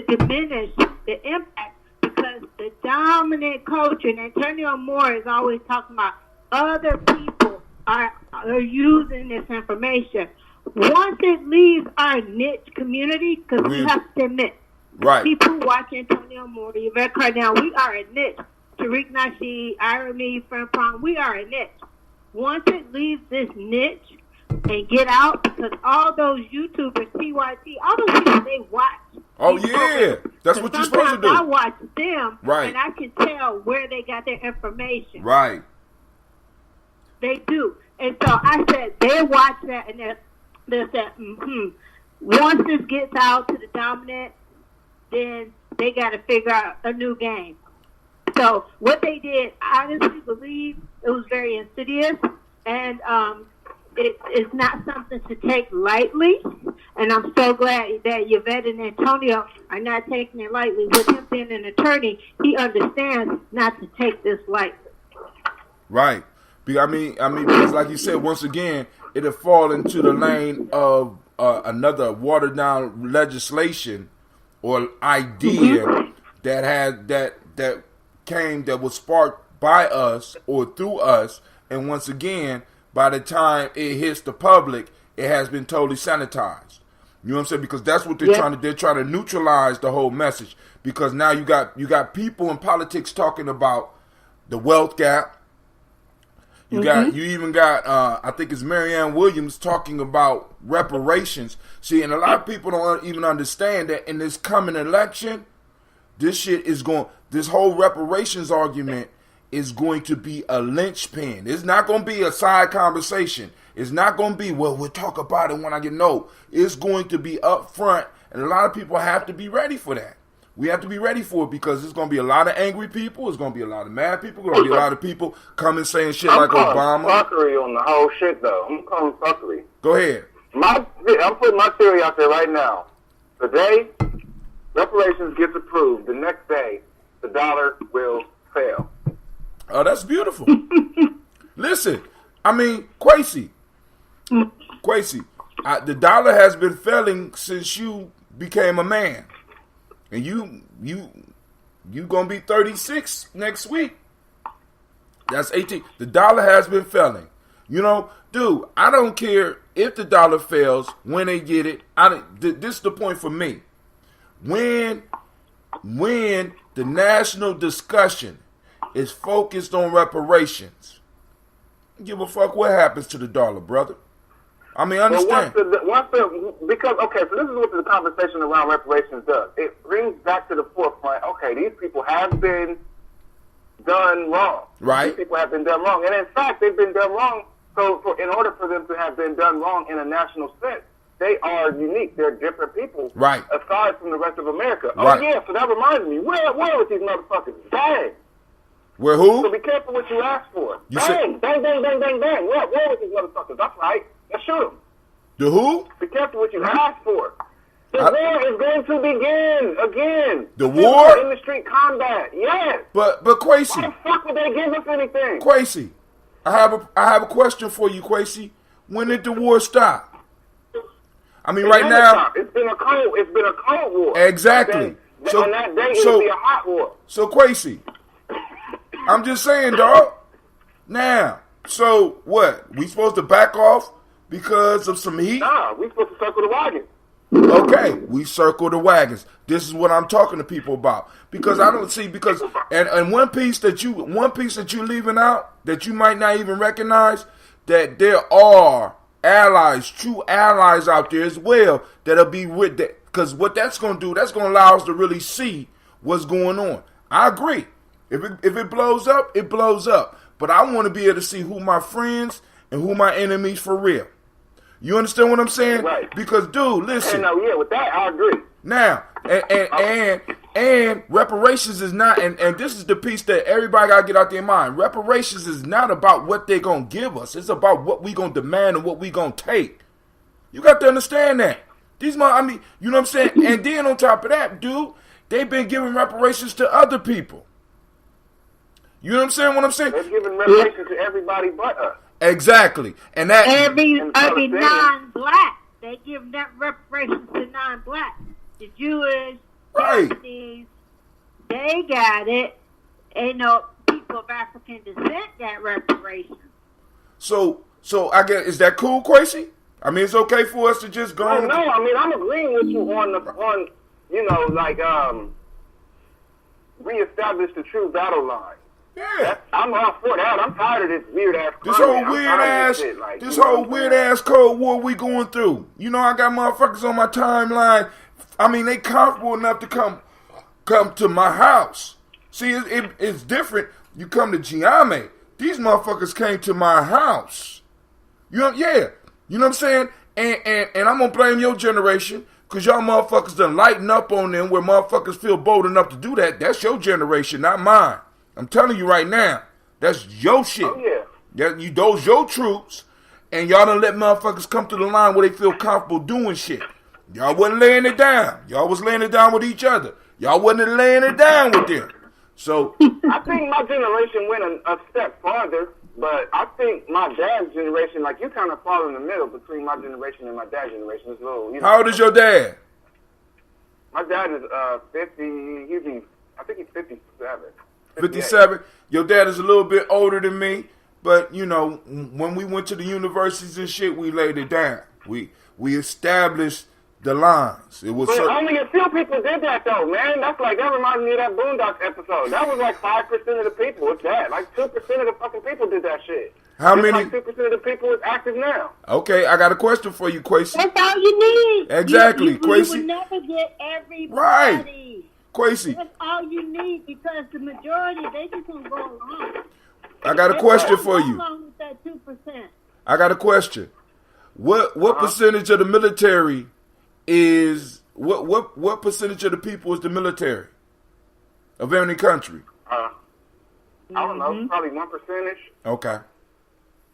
S5: diminish the impact, because the dominant culture, and Antonio Moore is always talking about other people are using this information. Once it leaves our niche community, because we have to admit,
S1: right,
S5: people watch Antonio Moore, Yvette Carnell, we are a niche. Tariq Nasheed, Ira Mead, Frank Prong, we are a niche. Once it leaves this niche and get out, because all those YouTubers, PYT, all those people, they watch.
S1: Oh, yeah. That's what you're supposed to do.
S5: I watch them,
S1: right,
S5: and I can tell where they got their information.
S1: Right.
S5: They do. And so I said, they watch that, and they said, once this gets out to the dominant, then they got to figure out a new game. So what they did, I honestly believe it was very insidious, and it's not something to take lightly. And I'm so glad that Yvette and Antonio are not taking it lightly. With him being an attorney, he understands not to take this lightly.
S1: Right. I mean, because like you said, once again, it'll fall into the lane of another watered down legislation or idea that was sparked by us or through us, and once again, by the time it hits the public, it has been totally sanitized. You know what I'm saying? Because that's what they're trying to neutralize the whole message. Because now you got people in politics talking about the wealth gap. You even got I think it's Marianne Williams talking about reparations. See, and a lot of people don't even understand that in this coming election, this whole reparations argument is going to be a linchpin. It's not going to be a side conversation. It's not going to be, well, we'll talk about it when I get, no. It's going to be up front, and a lot of people have to be ready for that. We have to be ready for it because there's going to be a lot of angry people. There's going to be a lot of mad people. There's going to be a lot of people coming saying shit like Obama.
S6: I'm fuckery on the whole shit, though. I'm calling fuckery.
S1: Go ahead.
S6: I'm putting my theory out there right now. Today, reparations gets approved. The next day, the dollar will fail.
S1: Oh, that's beautiful. Listen, I mean, Kwesi, the dollar has been failing since you became a man, and you gonna be 36 next week. That's 18. The dollar has been failing. You know, dude, I don't care if the dollar fails when they get it. This is the point for me. When the national discussion is focused on reparations, give a fuck what happens to the dollar, brother. I mean, understand.
S6: Because, okay, so this is what the conversation around reparations does. It brings back to the forefront, okay, these people have been done wrong.
S1: Right.
S6: These people have been done wrong. And in fact, they've been done wrong. So in order for them to have been done wrong in a national sense, they are unique. They're different people.
S1: Right.
S6: Aside from the rest of America.
S1: Right.
S6: Oh, yeah, so that reminds me. Where with these motherfuckers? Bang.
S1: Where who?
S6: So be careful what you ask for.
S1: You
S6: bang, bang, bang, bang, bang, bang. Where with these motherfuckers? That's right. Let's shoot them.
S1: The who?
S6: Be careful what you ask for. The war is going to begin again.
S1: The war?
S6: In the street combat, yes.
S1: But Kwesi.
S6: Why the fuck would they give us anything?
S1: Kwesi, I have a question for you, Kwesi. When did the war stop? I mean, right now
S6: it's been a cold war.
S1: Exactly.
S6: So on that day, it'll be a hot war.
S1: So Kwesi, I'm just saying, dog. Now, so what? We supposed to back off because of some heat?
S6: Nah, we supposed to circle the wagon.
S1: Okay, we circle the wagons. This is what I'm talking to people about. Because I don't see and one piece that you leaving out that you might not even recognize, that there are allies, true allies out there as well that'll be with that. Because what that's gonna do, that's gonna allow us to really see what's going on. I agree. If it blows up, it blows up. But I want to be able to see who my friends and who my enemies for real. You understand what I'm saying?
S6: Right.
S1: Because, dude, listen.
S6: With that, I agree.
S1: Now, and reparations is not, and this is the piece that everybody got to get out their mind. Reparations is not about what they're going to give us. It's about what we going to demand and what we going to take. You got to understand that. You know what I'm saying? And then on top of that, dude, they've been giving reparations to other people. You know what I'm saying?
S6: They're giving reparations to everybody but us.
S1: Exactly. And that
S5: every non-black. They give that reparations to non-black. The Jewish,
S1: right.
S5: Japanese, they got it. Ain't no people of African descent got reparations.
S1: So I guess, is that cool, Kwesi? I mean, it's okay for us to just go on.
S6: No, I mean, I'm agreeing with you on reestablish the true battle line.
S1: Yeah,
S6: I'm all for that. I'm tired of this weird ass.
S1: This whole weird ass Cold War we going through. You know, I got motherfuckers on my timeline. I mean, they comfortable enough to come to my house. See, it's different. You come to Gye-Nyame. These motherfuckers came to my house. You know what I'm saying? And I'm gonna blame your generation. Because y'all motherfuckers done lighten up on them where motherfuckers feel bold enough to do that. That's your generation, not mine. I'm telling you right now. That's your shit.
S6: Oh, yeah.
S1: Those your troops. And y'all done let motherfuckers come to the line where they feel comfortable doing shit. Y'all wasn't laying it down. Y'all was laying it down with each other. Y'all wasn't laying it down with them. So
S6: I think my generation went a step farther. But I think my dad's generation, like, you kind of fall in the middle between my generation and my dad's generation. It's a little,
S1: How old is your dad?
S6: My dad is 50. I think he's 57.
S1: 57. Your dad is a little bit older than me, but when we went to the universities and shit, we laid it down. We established the lines. It was
S6: But only a few people did that, though, man. That reminds me of that Boondocks episode. That was like 5% of the people. What's that? Like 2% of the fucking people did that shit.
S1: How many?
S6: Like 2% of the people is active now.
S1: Okay, I got a question for you, Quasi.
S5: That's all you need.
S1: Exactly,
S5: you
S1: Quasi.
S5: would never get everybody.
S1: Right. Quasi.
S5: That's all you need because the majority, they just gonna go along.
S1: I got a question for you.
S5: Along with that 2%.
S1: I got a question. What percentage of the military is what percentage of the people is the military of any country?
S6: I don't know, probably 1%ish.
S1: Okay.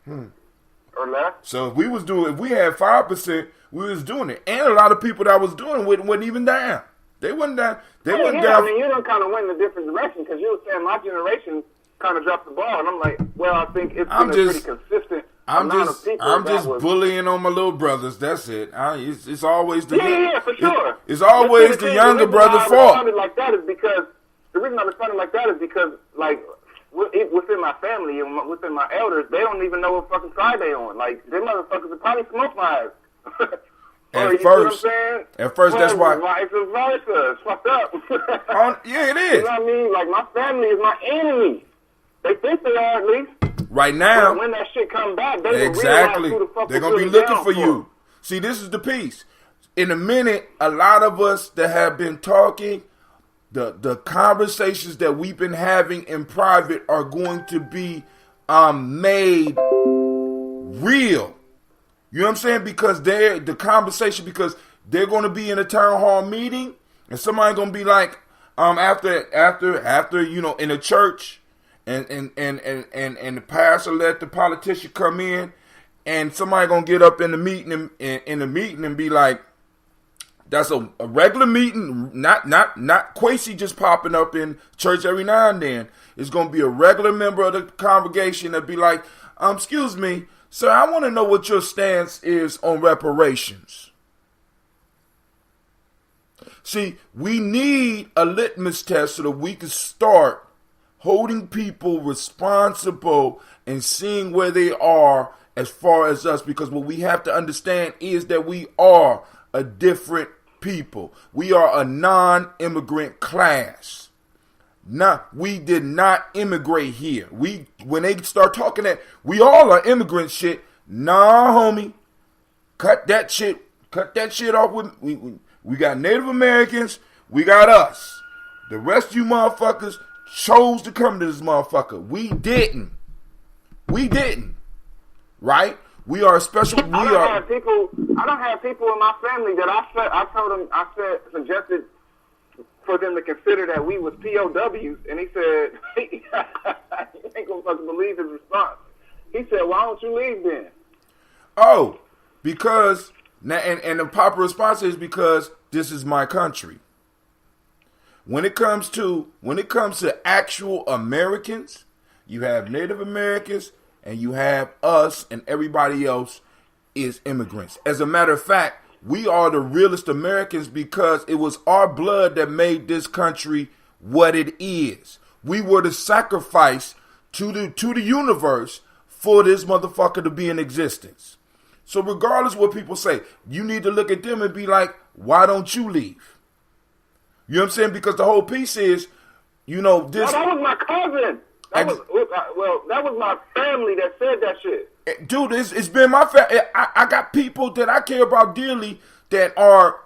S6: Or less.
S1: So if we had 5%, we was doing it, and a lot of people that was doing it wasn't even down. They wasn't down. They wasn't down.
S6: I mean, you don't kind of went in a different direction because you were saying my generation kind of dropped the ball, and I'm like, well, I think it's been a pretty consistent.
S1: I'm just bullying on my little brothers. That's it. It's always the
S6: for sure.
S1: It's always the younger brother's fault.
S6: Like that is because the reason I'm responding like that is because like within my family and within my elders, they don't even know what fucking side they on. Like them motherfuckers would probably smoke my ass.
S1: At first, that's why.
S6: Vice versa. It's fucked up.
S1: Yeah, it is.
S6: You know what I mean? Like my family is my enemy. They think they are at least.
S1: Right now,
S6: but when that shit come back, they
S1: exactly.
S6: Will realize who the fuck
S1: they're gonna be looking for you. See, this is the piece. In a minute, a lot of us that have been talking, the conversations that we've been having in private are going to be made real. You know what I'm saying? Because they're going to be in a town hall meeting, and somebody gonna be like, after you know, in a church. And the pastor let the politician come in, and somebody gonna get up in the meeting and be like, that's a regular meeting, not Quasi just popping up in church every now and then. It's gonna be a regular member of the congregation that be like, excuse me, sir, I want to know what your stance is on reparations. See, we need a litmus test so that we can start holding people responsible and seeing where they are as far as us, because what we have to understand is that we are a different people. We are a non-immigrant class. We did not immigrate here. When they start talking that we all are immigrant shit, nah, homie, cut that shit off. We got Native Americans, we got us. The rest of you motherfuckers chose to come to this motherfucker. We didn't. Right? We are special. I don't have people in my family that suggested for them to consider that we was POWs, and he said, you ain't gonna fucking believe his response. He said, why don't you leave then? Oh, because and the proper response is because this is my country. When it comes to actual Americans, you have Native Americans and you have us, and everybody else is immigrants. As a matter of fact, we are the realest Americans because it was our blood that made this country what it is. We were the sacrifice to the universe for this motherfucker to be in existence. So regardless of what people say, you need to look at them and be like, why don't you leave? You know what I'm saying? Because the whole piece is, you know, this.
S6: No, that was my cousin. That was my family that said that shit.
S1: Dude, it's been my family. I got people that I care about dearly that are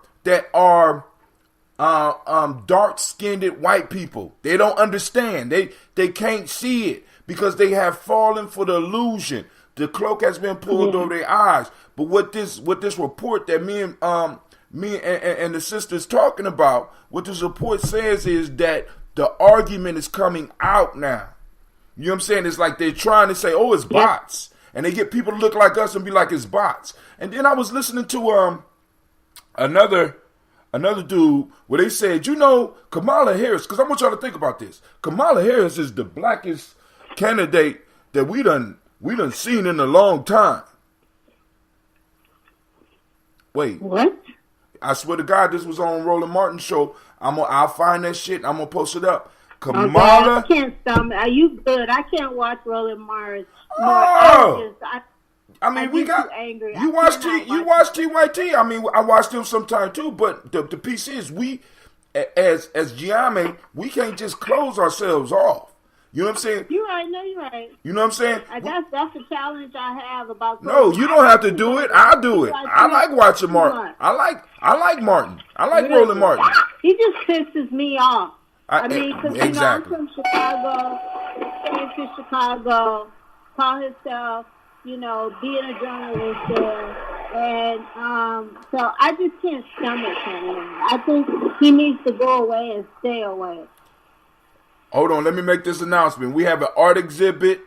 S1: dark-skinned white people. They don't understand. They can't see it because they have fallen for the illusion. The cloak has been pulled over their eyes. But what this report that me and the sisters talking about, what this report says is that the argument is coming out now. You know what I'm saying? It's like they're trying to say, oh, it's bots. And they get people to look like us and be like, it's bots. And then I was listening to another dude where they said, you know, Kamala Harris, because I want y'all to think about this. Kamala Harris is the blackest candidate that we done seen in a long time. Wait.
S5: What?
S1: I swear to God, this was on Roland Martin's show. I'll find that shit and I'm gonna post it up. Kamala.
S5: Okay, I can't stop. Are you good? I can't watch Roland Martin.
S1: Oh. I mean, we got
S5: angry.
S1: you watch TYT. I mean, I watched him sometime too. But the piece is, we as Gye-Nyame, we can't just close ourselves off. You know what I'm saying?
S5: You're right. No, you're right.
S1: You know what I'm saying?
S5: That's the challenge I have about.
S1: No, you don't have to do it. I'll do it. I like watching Martin. I like Martin. I like Roland Martin.
S5: He just pisses me off. I mean, because
S1: exactly.
S5: I'm from Chicago. He came to Chicago, call himself, being a journalist there, and so I just can't stomach him. I think he needs to go away and stay away.
S1: Hold on, let me make this announcement. We have an art exhibit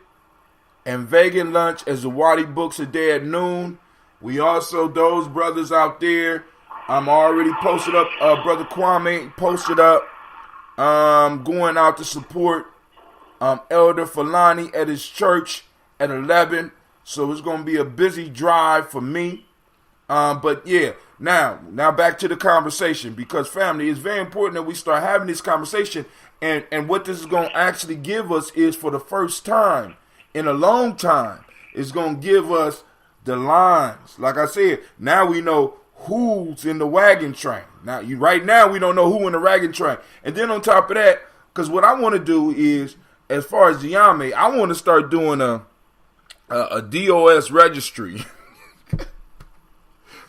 S1: and vegan lunch as the Wadi Books today at noon. We also, those brothers out there, I'm already posted up. Brother Kwame posted up. Going out to support Elder Fulani at his church at 11. So it's going to be a busy drive for me. But yeah, now back to the conversation, because family, it's very important that we start having this conversation. And what this is going to actually give us is, for the first time in a long time, it's going to give us the lines. Like I said, now we know who's in the wagon train. Right now we don't know who in the wagon train. And then on top of that, because what I want to do is, as far as Gye-Nyame, I want to start doing a DOS registry.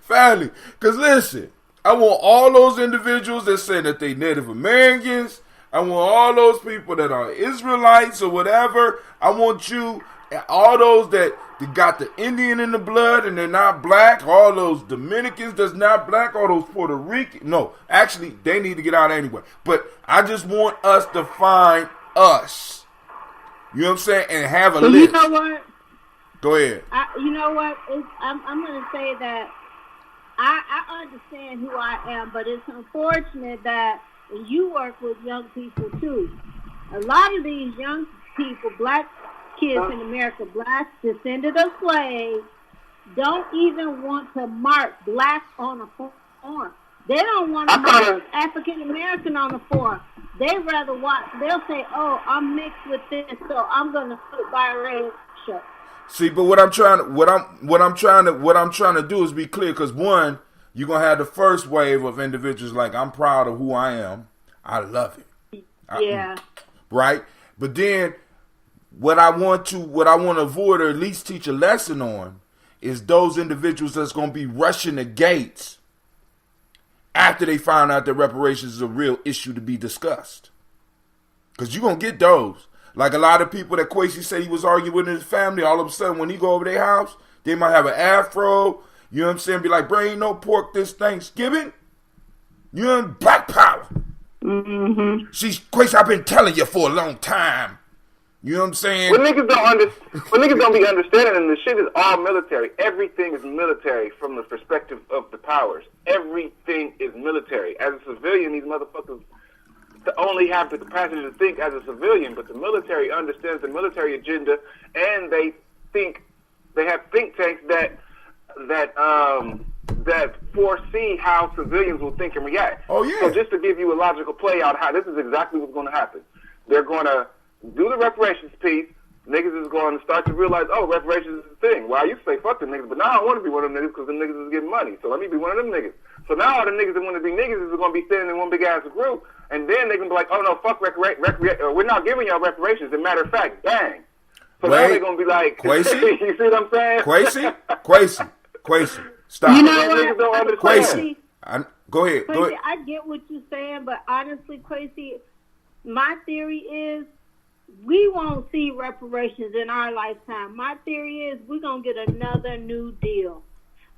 S1: Family, because listen, I want all those individuals that say that they Native Americans. I want all those people that are Israelites or whatever. I want you, all those that got the Indian in the blood and they're not black, all those Dominicans that's not black, all those Puerto Ricans. No, actually, they need to get out anyway. But I just want us to find us. You know what I'm saying? And have a list.
S5: You know what?
S1: Go ahead.
S5: You know what? I'm going to say that I understand who I am, but it's unfortunate that you work with young people too. A lot of these young people, black kids in America, black descended of slaves, don't even want to mark black on a form. They don't want to mark African American on the form. They rather watch. They'll say, "Oh, I'm mixed with this, so I'm going to put biracial."
S1: See, but what I'm trying to do is be clear, because one, you're gonna have the first wave of individuals like, I'm proud of who I am. I love it.
S5: Yeah.
S1: Right? But then what I want to avoid, or at least teach a lesson on, is those individuals that's gonna be rushing the gates after they find out that reparations is a real issue to be discussed. Because you're gonna get those. Like a lot of people that Kwesi said he was arguing with in his family, all of a sudden when he go over their house, they might have an afro. You know what I'm saying? Be like, bro, ain't no pork this Thanksgiving. You know, black power.
S5: Mm-hmm.
S1: Kwesi, I've been telling you for a long time. You know what I'm saying?
S6: When niggas don't be understanding, and the shit is all military. Everything is military from the perspective of the powers. Everything is military. As a civilian, these motherfuckers to only have the capacity to think as a civilian, but the military understands the military agenda, and they have think tanks that foresee how civilians will think and react.
S1: Oh yeah.
S6: So just to give you a logical play out how this is exactly what's going to happen. They're going to do the reparations piece. Niggas is going to start to realize, oh, reparations is a thing. Well, I used to say fuck them niggas, but now I want to be one of them niggas because the niggas is getting money. So let me be one of them niggas. So now all the niggas that want to be niggas is going to be standing in one big ass group, and then they're going to be like, oh no, fuck we're not giving y'all reparations. As a matter of fact, bang. So now they're going to be like,
S1: Kwesi?
S6: You see what I'm saying?
S1: Kwesi, stop.
S5: You know what?
S6: Niggas don't understand.
S1: Kwesi, go ahead.
S5: Kwesi, I get what you're saying, but honestly, Kwesi, my theory is we won't see reparations in our lifetime. My theory is we're going to get another New Deal.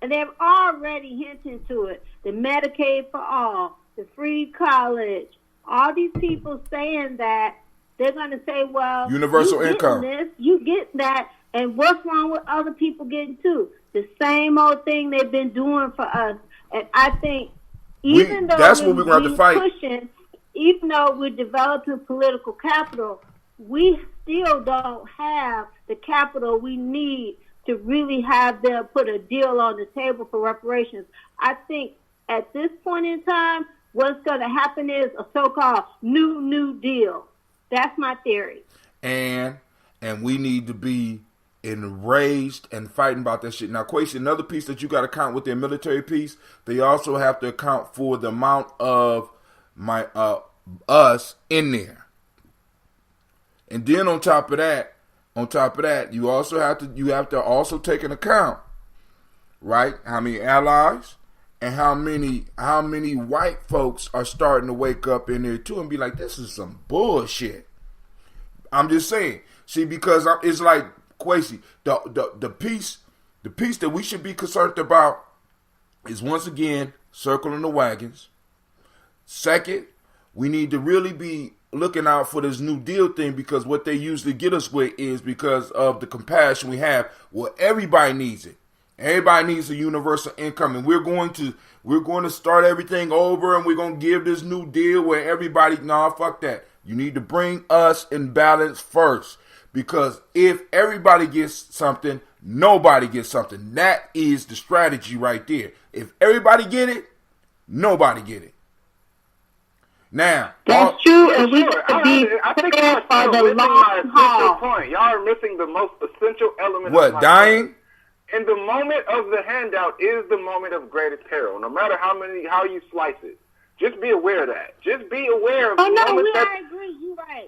S5: And they've already hinted to it. The Medicaid for all, the free college, all these people saying that they're going to say, well,
S1: universal income.
S5: This, you get that, and what's wrong with other people getting too? The same old thing they've been doing for us. And I think even though
S1: that's what we're going to have to fight.
S5: Pushing, even though we're developing political capital, we still don't have the capital we need to really have them put a deal on the table for reparations. I think at this point in time, what's going to happen is a so-called New Deal. That's my theory.
S1: And we need to be enraged and fighting about that shit. Now, Quasi, another piece that you got to count with their military piece, they also have to account for the amount of us in there. And then on top of that, you have to also take into account, right, how many allies and how many white folks are starting to wake up in there too and be like, this is some bullshit. I'm just saying. See, because it's like, Quasi, the piece that we should be concerned about is, once again, circling the wagons. Second, we need to really be looking out for this New Deal thing, because what they usually get us with is because of the compassion we have. Well, everybody needs it. Everybody needs a universal income, and we're going to start everything over, and we're going to give this New Deal where everybody, nah, fuck that. You need to bring us in balance first. Because if everybody gets something, nobody gets something. That is the strategy right there. If everybody get it, nobody get it. Now,
S5: that's true, and we
S4: sure.
S5: have to be
S4: I think
S5: prepared
S4: y'all
S5: for the
S4: missing my
S5: long
S4: essential
S5: haul.
S4: point. Y'all are missing the most essential element.
S1: what,
S4: of my
S1: dying?
S4: point. And the moment of the handout is the moment of greatest peril, no matter how you slice it. Just be aware of that. Just be aware of
S5: Oh,
S4: the
S5: no,
S4: moment
S5: I agree.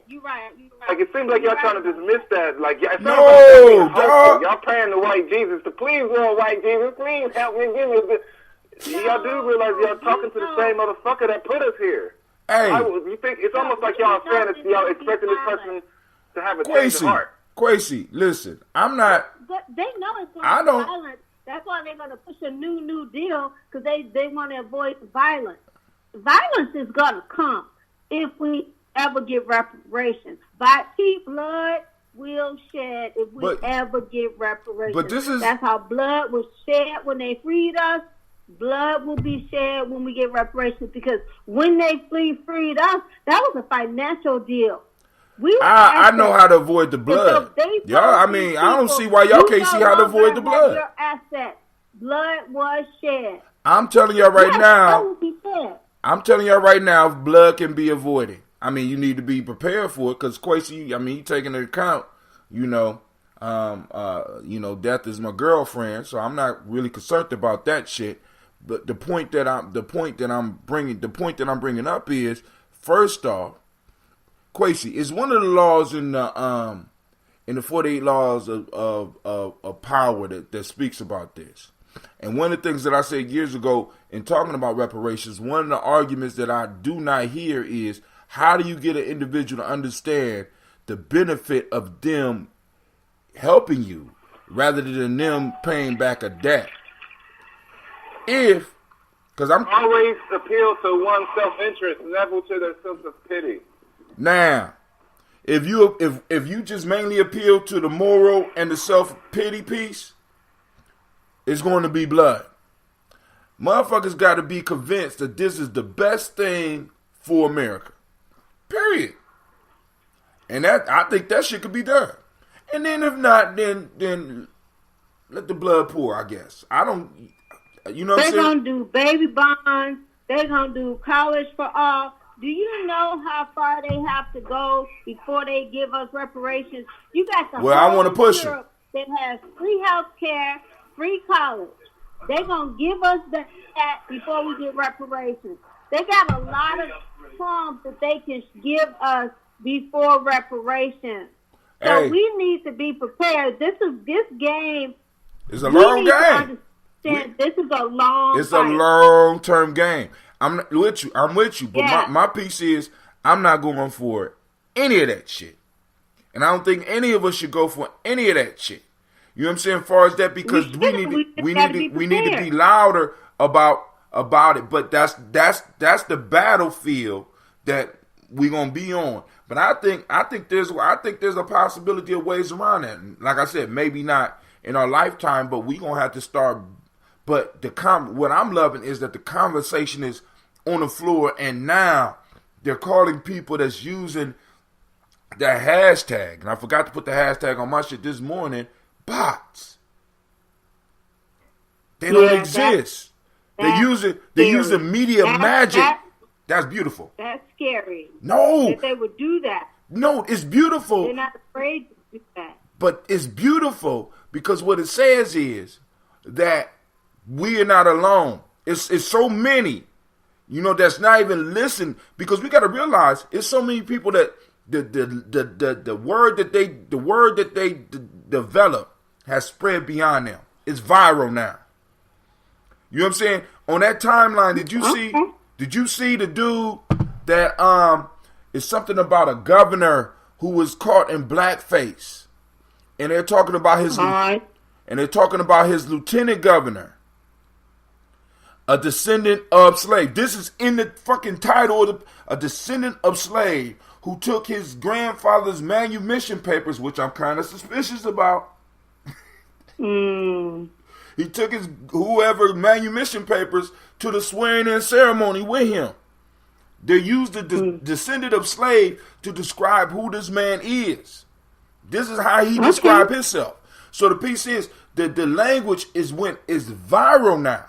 S5: You're right.
S4: Like, it seems like y'all trying to dismiss that. Like, it sounds
S1: No,
S4: like y'all being hopeful.
S1: dog.
S4: Y'all praying to white Jesus to please, Lord white Jesus, please help me, give me this. Y'all do realize y'all talking to the same motherfucker that put us here.
S1: Hey,
S4: You think it's almost like y'all saying that y'all expecting this person to have a change of heart.
S1: Quasi, listen, I'm not.
S5: But they know it's going
S1: I
S5: to be
S1: don't-
S5: violent. That's why they're going to push a new deal, because they want to avoid violence. Violence is going to come if we ever get reparations. Blood will shed if we ever get reparations.
S1: But
S5: that's how blood was shed when they freed us. Blood will be shed when we get reparations, because when they freed us, that was a financial deal.
S1: I know how to avoid the blood. Y'all, I mean, I don't see why y'all can't see how to avoid the blood.
S5: Your asset. Blood was shed.
S1: I'm telling y'all right
S5: Yes,
S1: now.
S5: that will be shed.
S1: I'm telling y'all right now, blood can be avoided. I mean, you need to be prepared for it, because Quasi, I mean, you taking into account, death is my girlfriend, so I'm not really concerned about that shit. But the point that I'm bringing up is, first off, Quasi, is one of the laws in the 48 laws of power that speaks about this. And one of the things that I said years ago in talking about reparations, one of the arguments that I do not hear is, how do you get an individual to understand the benefit of them helping you rather than them paying back a debt? Because I'm
S4: always appeal to one's self-interest, never to their sense of pity.
S1: Now, if you just mainly appeal to the moral and the self-pity piece, it's going to be blood. Motherfuckers got to be convinced that this is the best thing for America. Period. And I think that shit could be done. And then if not, then let the blood pour, I guess. I don't, you know what I'm saying?
S5: They're going to do baby bonds. They're going to do college for all. Do you know how far they have to go before they give us reparations? You got the
S1: Well, I want to push it.
S5: That has free health care, free college. They're going to give us that before we get reparations. They got a lot of crumbs that they can give us before reparations. So
S1: Hey.
S5: we need to be prepared. This game.
S1: It's a long game.
S5: This is a long.
S1: It's
S5: fight.
S1: a long-term game. I'm with you. But
S5: Yeah.
S1: my piece is, I'm not going for any of that shit. And I don't think any of us should go for any of that shit. You know what I'm saying? As far as that, because we need to be louder about it. But that's the battlefield that we're gonna be on. But I think there's a possibility of ways around that. Like I said, maybe not in our lifetime, but we gonna have to start. But what I'm loving is that the conversation is on the floor, and now they're calling people that's using that hashtag. And I forgot to put the hashtag on my shit this morning. Bots. They don't exist. They're using media magic. That's beautiful.
S5: That's scary.
S1: No.
S5: That they would do that.
S1: No, it's beautiful.
S5: They're not afraid to do that.
S1: But it's beautiful because what it says is that we are not alone. It's so many, that's not even listening, because we got to realize it's so many people that the word that they develop has spread beyond them. It's viral now. You know what I'm saying? On that timeline, did you see the dude that it's something about a governor who was caught in blackface, and they're talking about his lieutenant governor, a descendant of slave. This is in the fucking title of a descendant of slave who took his grandfather's manumission papers, which I'm kind of suspicious about. He took his whoever manumission papers to the swearing-in ceremony with him. They used the descendant of slave to describe who this man is. This is how he described himself. So the piece is that the language is viral now.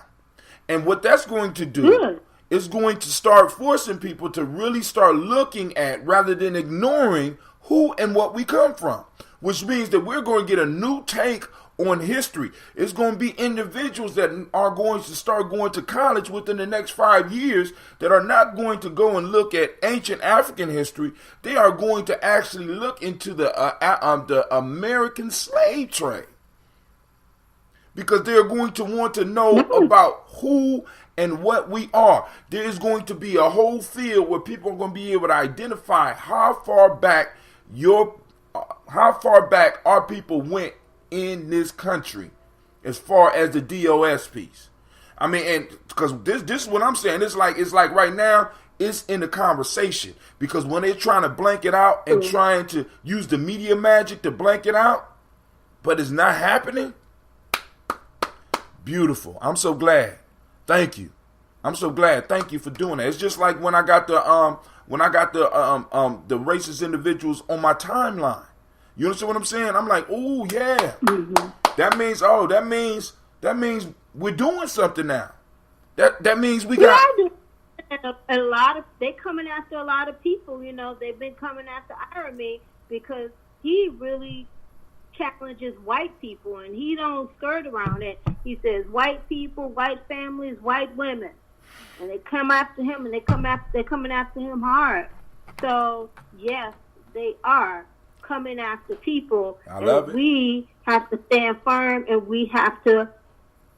S1: And what that's going to do is going to start forcing people to really start looking at, rather than ignoring, who and what we come from. Which means that we're going to get a new take on history. It's going to be individuals that are going to start going to college within the next 5 years that are not going to go and look at ancient African history. They are going to actually look into the American slave trade, because they're going to want to know about who and what we are. There is going to be a whole field where people are going to be able to identify how far back our people went in this country, as far as the DOS piece. I mean, and because this is what I'm saying. It's like right now it's in the conversation, because when they're trying to blank it out and trying to use the media magic to blank it out, but it's not happening. Beautiful. I'm so glad. Thank you. I'm so glad. Thank you for doing that. It's just like when I got the racist individuals on my timeline. You understand what I'm saying? I'm like, oh yeah. That means we're doing something now. That means we got
S5: a lot of, they coming after a lot of people. They've been coming after Irony because he really challenges white people, and he don't skirt around it. He says white people, white families, white women, and they come after him, and they're coming after him hard. So yes, they are coming after people.
S1: I love it.
S5: We have to stand firm, and we have to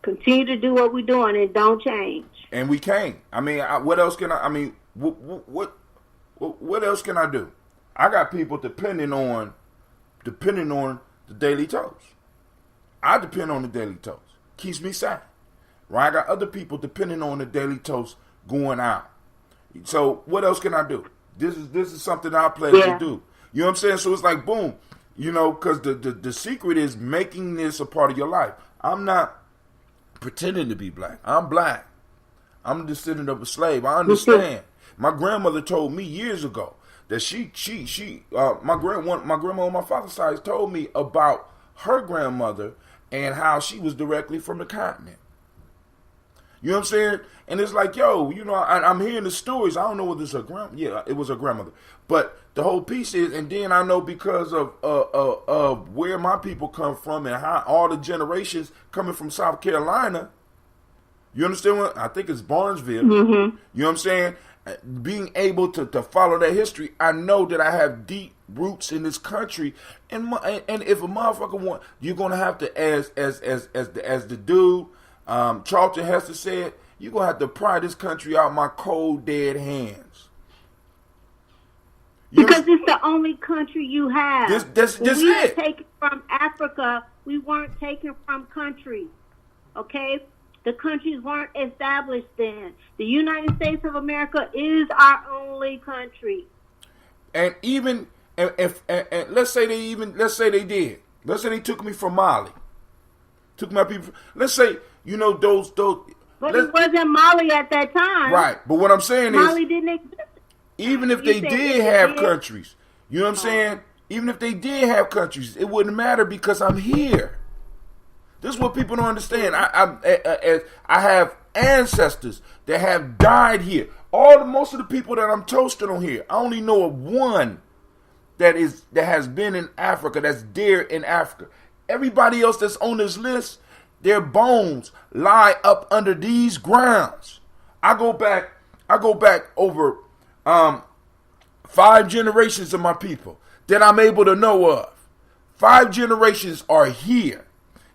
S5: continue to do what we're doing, and don't change. And
S1: we can't. I mean, what else can I? I mean, what else can I do? I got people depending on the Daily Toast. I depend on the Daily Toast. Keeps me sane. Right? I got other people depending on the Daily Toast going out. So what else can I do? This is something I pledge to do. You know what I'm saying? So it's like, boom. Because the secret is making this a part of your life. I'm not pretending to be black. I'm black. I'm a descendant of a slave. I understand. My grandmother told me years ago that my grandma on my father's side told me about her grandmother and how she was directly from the continent. You know what I'm saying? And it's like, yo, I'm hearing the stories. I don't know whether it's her yeah, it was her grandmother. But the whole piece is, and then I know because of where my people come from and how all the generations coming from South Carolina. You understand what? I think it's Barnesville. You know what I'm saying? Being able to follow that history, I know that I have deep roots in this country, and if a motherfucker want, you're gonna have to, as the dude Charlton Heston said, you're gonna have to pry this country out my cold dead hands.
S5: Because it's the only country you have.
S1: This
S5: we were
S1: it.
S5: taken from Africa. We weren't taken from countries. Okay. The countries weren't established then. The United States of America is our only country.
S1: And even if let's say they did. Let's say they took me from Mali. Took my people. Let's say those.
S5: But it wasn't Mali at that time.
S1: Right. But what I'm saying is
S5: Mali didn't exist.
S1: Even if they did have countries, you know what I'm saying? Even if they did have countries, it wouldn't matter because I'm here. This is what people don't understand. I have ancestors that have died here. Most of the people that I'm toasting on here, I only know of one that has been in Africa, that's dear in Africa. Everybody else that's on this list, their bones lie up under these grounds. I go back over 5 generations of my people that I'm able to know of. 5 generations are here.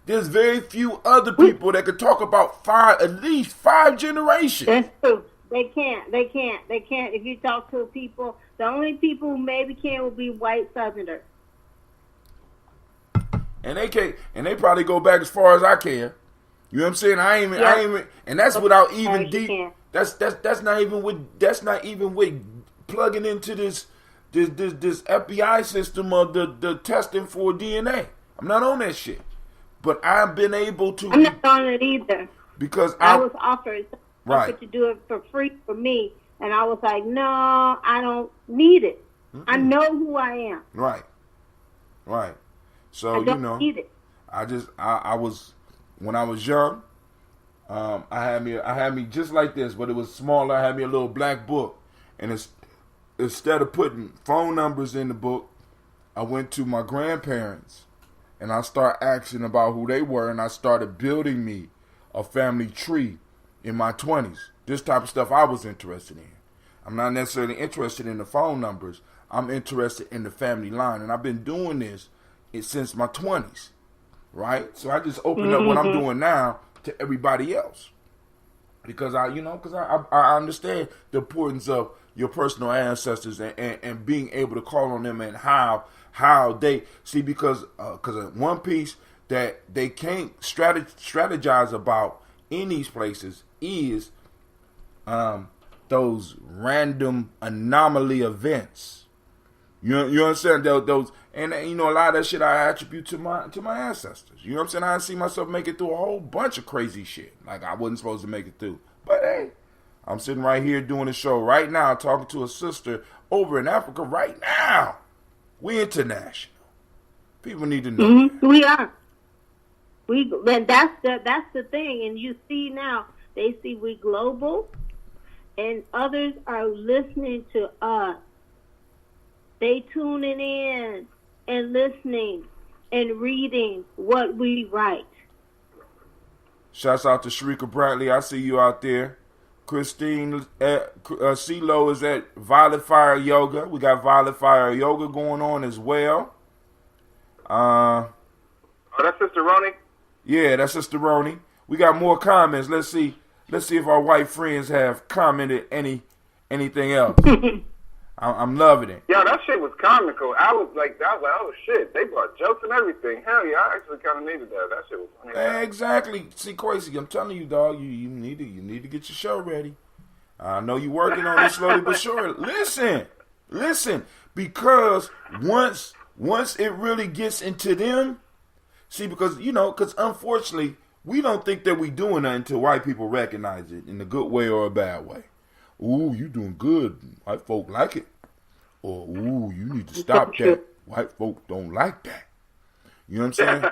S1: There's very few other people that could talk about at least 5 generations.
S5: That's true. They can't. If you talk to people, the only people who maybe can will be white Southerners.
S1: And they can't, and they probably go back as far as I can. You know what I'm saying? I ain't even, and that's without even deep. That's not even with plugging into this FBI system of the testing for DNA. I'm not on that shit. But I've been able to.
S5: I'm not on it either.
S1: Because
S5: I was offered to do it for free for me, and I was like, no, I don't need it. Mm-mm. I know who I am.
S1: Right. So
S5: I don't need it.
S1: I was when I was young. I had me just like this, but it was smaller. I had me a little black book, and instead of putting phone numbers in the book, I went to my grandparents, and I started asking about who they were, and I started building me a family tree in my 20s. This type of stuff I was interested in. I'm not necessarily interested in the phone numbers. I'm interested in the family line, and I've been doing this since my 20s, right? So I just open up what I'm doing now to everybody else, because I understand the importance of your personal ancestors and being able to call on them, and how they see, because one piece that they can't strategize about in these places is those random anomaly events. You understand those, and a lot of that shit I attribute to my ancestors. You know what I'm saying? I see myself make it through a whole bunch of crazy shit like I wasn't supposed to make it through. But hey, I'm sitting right here doing a show right now, talking to a sister over in Africa right now. We international. People need to know.
S5: Mm-hmm. We are. And that's the thing. And you see now, they see we global, and others are listening to us. They tuning in and listening and reading what we write.
S1: Shouts out to Sharika Bradley. I see you out there. Christine CeeLo is at Violet Fire Yoga. We got Violet Fire Yoga going on as well.
S4: Oh, that's Sister Ronnie?
S1: Yeah, that's Sister Ronnie. We got more comments. Let's see if our white friends have commented anything else. I'm loving it.
S4: Yeah, that shit was comical. I was like, oh shit, they brought jokes and everything. Hell yeah, I actually kind of needed that. That shit was funny.
S1: Exactly. See, Quasi, I'm telling you, dog, you need to get your show ready. I know you're working on it slowly but surely. Listen, because once it really gets into them, see, because unfortunately we don't think that we doing that until white people recognize it in a good way or a bad way. Ooh, you doing good. White folk like it. Or, ooh, you need to stop that. White folk don't like that. You know what I'm saying?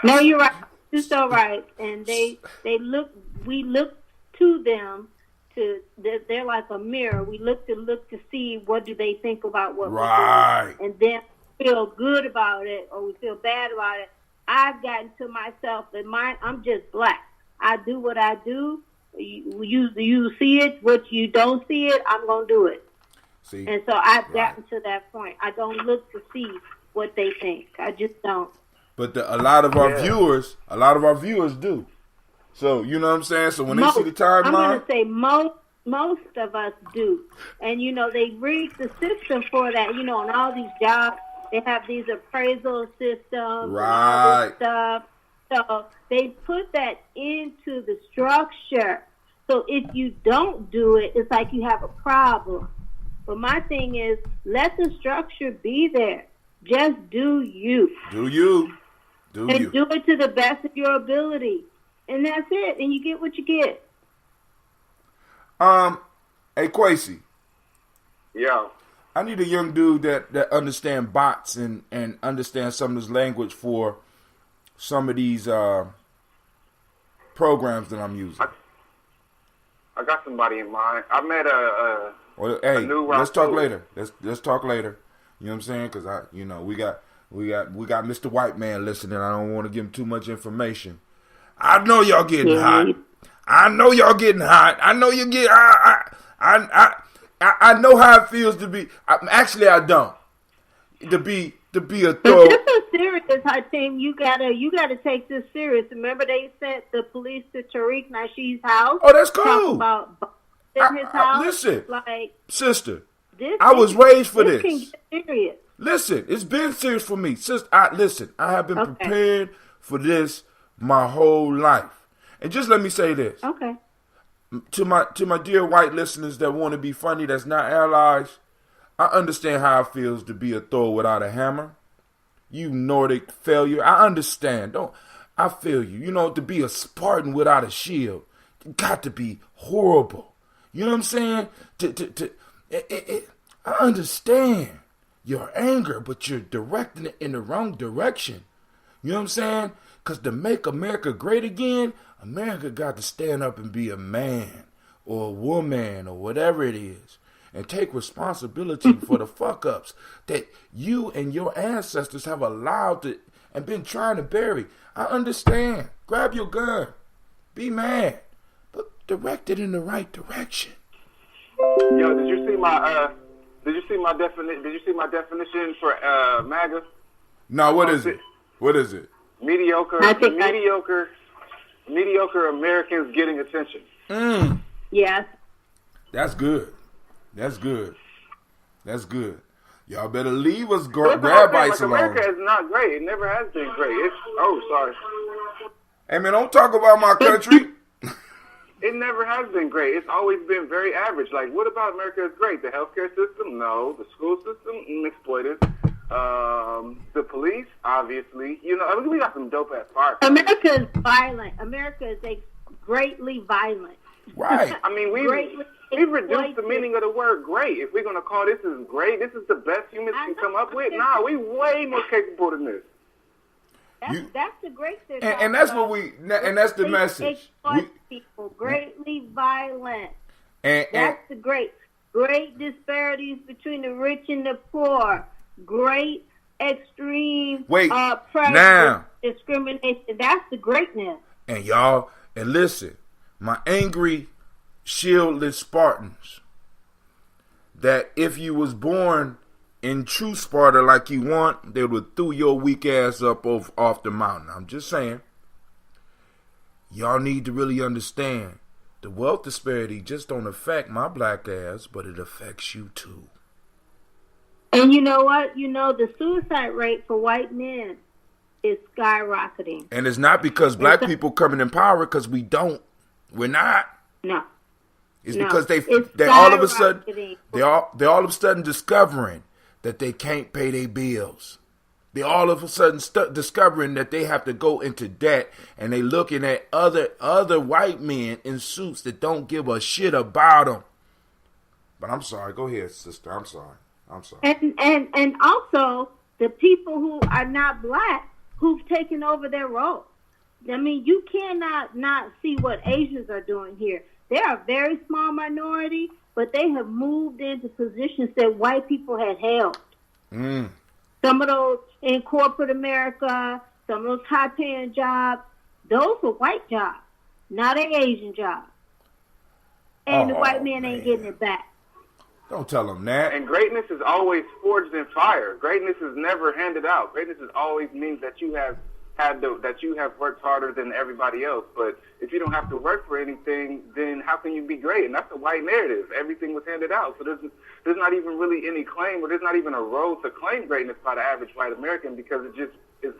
S5: No, you're right. You're so right. And we look to them they're like a mirror. We look to see what do they think about what we're doing. And then feel good about it or we feel bad about it. I've gotten to myself that I'm just black. I do what I do. You see it, what you don't see it, I'm going to do it.
S1: See,
S5: and so I've gotten to that point. I don't look to see what they think. I just don't.
S1: But a lot of our viewers do. So, you know what I'm saying? So when they see the timeline,
S5: I'm going to say most of us do. And, they rig the system for that. On all these jobs, they have these appraisal systems and all this stuff. So they put that into the structure. So if you don't do it, it's like you have a problem. But my thing is, let the structure be there. Just do you. Do you. Do it to the best of your ability. And that's it. And you get what you get.
S1: Hey, Quasi.
S4: Yeah.
S1: I need a young dude that understand bots and understand some of this language for some of these programs that I'm using.
S4: I got somebody in mind. I met a
S1: new let's talk later. Let's talk later. You know what I'm saying? Because we got Mr. White Man listening. I don't want to give him too much information. I know y'all getting hot. I know y'all getting hot. I know you get. I know how it feels to be. Actually, I don't. To be a throw.
S5: But this is serious, Hatim. You gotta take this serious. Remember, they sent the police to Tariq Nasheed's house.
S1: Oh, that's cool.
S5: Talk about in his house.
S1: Listen,
S5: like
S1: sister, I was raised for this.
S5: Can get serious.
S1: Listen, it's been serious for me. Sister, I have been prepared for this my whole life. And just let me say this.
S5: Okay.
S1: To my dear white listeners that want to be funny, that's not allies, I understand how it feels to be a Thor without a hammer. You Nordic failure. I understand. I feel you. You know, to be a Spartan without a shield, it got to be horrible. You know what I'm saying? I understand your anger, but you're directing it in the wrong direction. You know what I'm saying? Because to make America great again, America got to stand up and be a man or a woman or whatever it is and take responsibility for the fuck-ups that you and your ancestors have allowed to and been trying to bury. I understand. Grab your gun. Be mad. But direct it in the right direction.
S4: Yo, did you see my definition for MAGA?
S1: No, what is it? What is it?
S4: Mediocre Americans getting attention.
S5: Yes.
S1: That's good. That's good. Y'all better leave us grab bites alone.
S4: America is not great. It never has been great. Sorry.
S1: Hey man, don't talk about my country.
S4: It never has been great. It's always been very average. Like, what about America is great? The healthcare system? No. The school system? Exploited. The police? Obviously. You know, I mean, we got some dope-ass parts.
S5: America is violent. America is greatly violent.
S1: Right.
S4: I mean, we've reduced the meaning of the word great. If we're going to call this as great, this is the best humans can come up with? Nah, we way more capable than this.
S5: That's the great thing.
S1: And that's what and that's the message.
S5: People greatly violent.
S1: That's
S5: the great disparities between the rich and the poor. Great extreme prejudice, discrimination. That's the greatness.
S1: And y'all, and listen, my angry, shieldless Spartans, that if you was born in true Sparta like you want, they would throw your weak ass up off the mountain. I'm just saying. Y'all need to really understand the wealth disparity just don't affect my black ass, but it affects you too.
S5: And you know what? You know, the suicide rate for white men is skyrocketing.
S1: And it's not because black people coming in power, because we don't. We're not.
S5: No.
S1: It's because they all of a sudden they're all of a sudden discovering that they can't pay their bills. They all of a sudden discovering that they have to go into debt, and they looking at other white men in suits that don't give a shit about them. But I'm sorry. Go ahead, sister. I'm sorry.
S5: And also the people who are not black who've taken over their role. I mean, you cannot not see what Asians are doing here. They're a very small minority, but they have moved into positions that white people had held. Some of those in corporate America, some of those high-paying jobs, those were white jobs, not an Asian job. And the white man ain't getting it back.
S1: Don't tell them that.
S4: And greatness is always forged in fire. Greatness is never handed out. Greatness is always means that you have worked harder than everybody else. But if you don't have to work for anything, then how can you be great? And that's the white narrative. Everything was handed out. So there's not even really any claim, or there's not even a road to claim greatness by the average white American, because it just is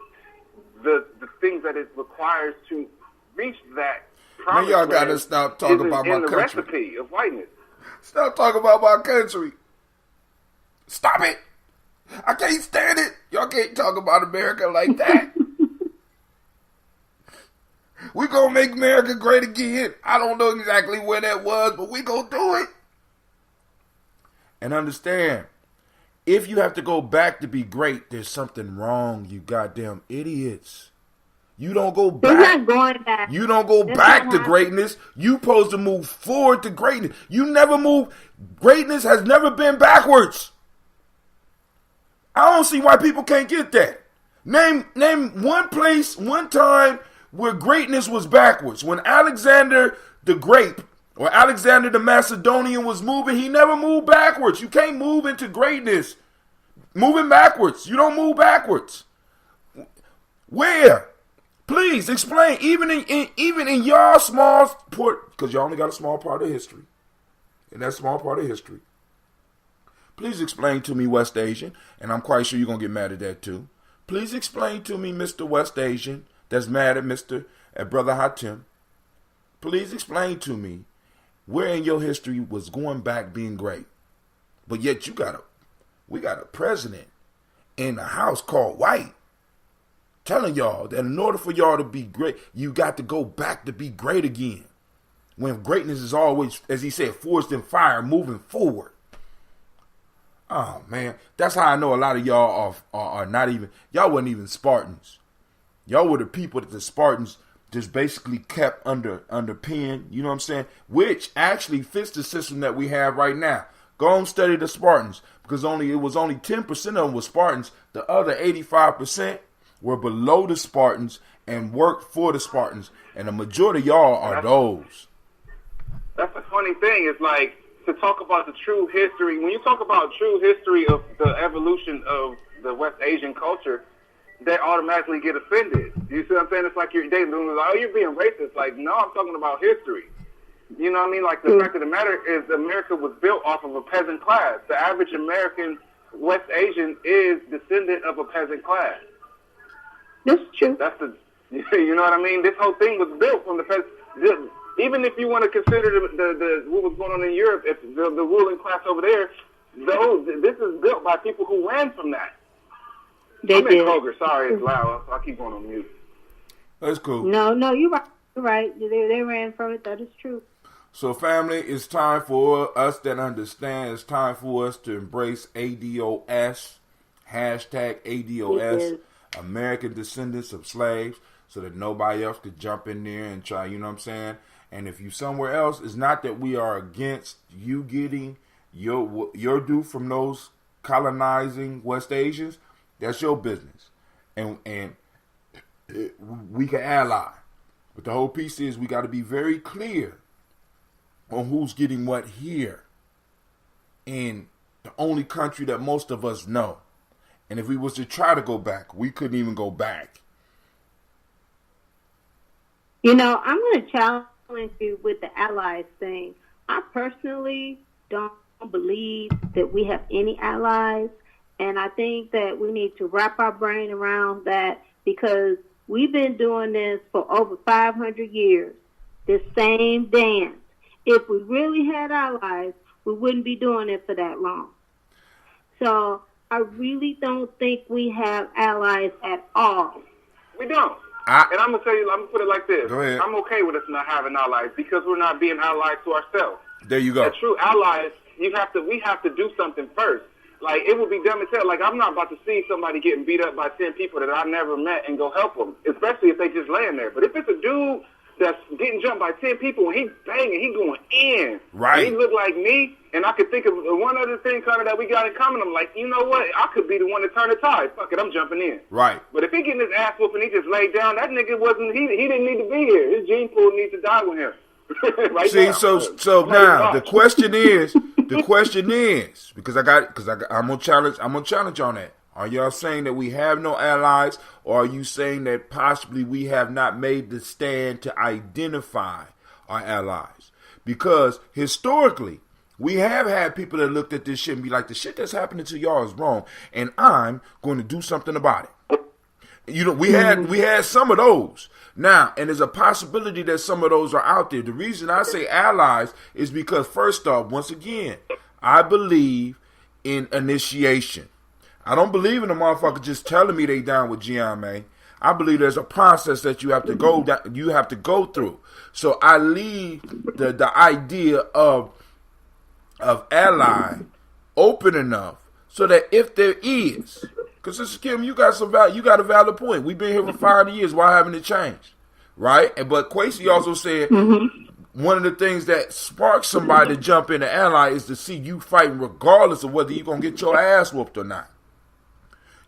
S4: the things that it requires to reach that promise.
S1: Man, y'all gotta stop talking about my country.
S4: The recipe of whiteness.
S1: Stop talking about my country. Stop it. I can't stand it. Y'all can't talk about America like that. We gonna make America great again. I don't know exactly where that was, but we gonna do it. And understand, if you have to go back to be great, there's something wrong, you goddamn idiots. You don't go back.
S5: They're not going back.
S1: You don't go back to greatness. You supposed to move forward to greatness. You never move. Greatness has never been backwards. I don't see why people can't get that. Name one place, one time where greatness was backwards. When Alexander the Great or Alexander the Macedonian was moving, he never moved backwards. You can't move into greatness moving backwards. You don't move backwards. Where? Please explain. Even in y'all small part, because y'all only got a small part of history. In that small part of history. Please explain to me, West Asian, and I'm quite sure you're going to get mad at that too. Please explain to me, Mr. West Asian, that's mad at Brother Hatim. Please explain to me where in your history was going back being great. But yet we got a president in the house called White telling y'all that in order for y'all to be great, you got to go back to be great again. When greatness is always, as he said, forged in fire, moving forward. Oh, man. That's how I know a lot of y'all are not even, y'all wasn't even Spartans. Y'all were the people that the Spartans just basically kept under pen, you know what I'm saying? Which actually fits the system that we have right now. Go and study the Spartans, because it was only 10% of them were Spartans. The other 85% were below the Spartans and worked for the Spartans. And the majority of y'all are those.
S4: That's the funny thing. It's like, to talk about the true history, when you talk about true history of the evolution of the West Asian culture, they automatically get offended. You see what I'm saying? It's like you're dating, oh, you're being racist. Like, no, I'm talking about history. You know what I mean? Like, the fact of the matter is America was built off of a peasant class. The average American West Asian is descendant of a peasant class.
S5: That's true.
S4: That's you know what I mean? This whole thing was built from the peasant. Even if you want to consider the what was going on in Europe, if the ruling class over there, this is built by people who ran from that. I'm in Kroger. Sorry, it's loud. I keep going on mute.
S1: That's cool.
S5: No, you're right. You're right. They ran from it. That is true.
S1: So, family, it's time for us that understand. It's time for us to embrace ADOS, hashtag ADOS, American Descendants of Slaves, so that nobody else could jump in there and try, you know what I'm saying? And if you somewhere else, it's not that we are against you getting your due from those colonizing West Asians. That's your business. And we can ally. But the whole piece is we got to be very clear on who's getting what here in the only country that most of us know. And if we was to try to go back, we couldn't even go back.
S5: You know, I'm going to challenge you with the allies thing. I personally don't believe that we have any allies, and I think that we need to wrap our brain around that, because we've been doing this for over 500 years, this same dance. If we really had allies, we wouldn't be doing it for that long. So I really don't think we have allies at all.
S4: We don't. And I'm going to tell you, I'm going to put it like this.
S1: Go ahead.
S4: I'm okay with us not having allies because we're not being allies to ourselves.
S1: There you go.
S4: The true allies, we have to do something first. Like, it would be dumb as hell. Like, I'm not about to see somebody getting beat up by 10 people that I never met and go help them, especially if they just laying there. But if it's a dude that's getting jumped by 10 people and he's banging, he's going in.
S1: Right.
S4: And he look like me, and I could think of one other thing kind of that we got in common. I'm like, you know what? I could be the one to turn the tide. Fuck it, I'm jumping in.
S1: Right.
S4: But if he getting his ass whooped and he just laid down, that nigga he didn't need to be here. His gene pool needs to die with him. Right.
S1: See,
S4: now.
S1: so now the question is, because I'm gonna challenge on that. Are y'all saying that we have no allies, or are you saying that possibly we have not made the stand to identify our allies? Because historically, we have had people that looked at this shit and be like, the shit that's happening to y'all is wrong, and I'm going to do something about it. You know, we had some of those. Now, and there's a possibility that some of those are out there. The reason I say allies is because, first off, once again, I believe in initiation. I don't believe in a motherfucker just telling me they down with Gye-Nyame. I believe there's a process that you have to go through. So I leave the idea of ally open enough so that if there is, because Sister Kim, you got a valid point. We've been here for 5 years. Why haven't it changed? Right? But Kwesi also said one of the things that sparks somebody to jump in the ally is to see you fighting regardless of whether you're going to get your ass whooped or not.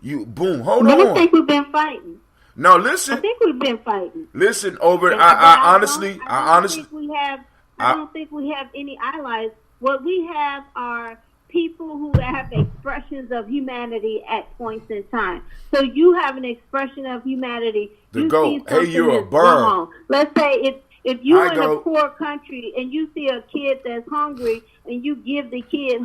S1: You boom. Hold
S5: But I
S1: on.
S5: think we've been fighting.
S1: No,
S5: I
S1: listen.
S5: think we've been fighting.
S1: Listen. Over.
S5: And
S1: I honestly.
S5: don't think we have any allies. What we have are people who have expressions of humanity at points in time. So you have an expression of humanity.
S1: The
S5: you
S1: goat.
S5: see something
S1: Hey, you're a
S5: that's
S1: bum.
S5: wrong. Let's say if you're
S1: I
S5: in a
S1: go.
S5: poor country and you see a kid that's hungry and you give the kid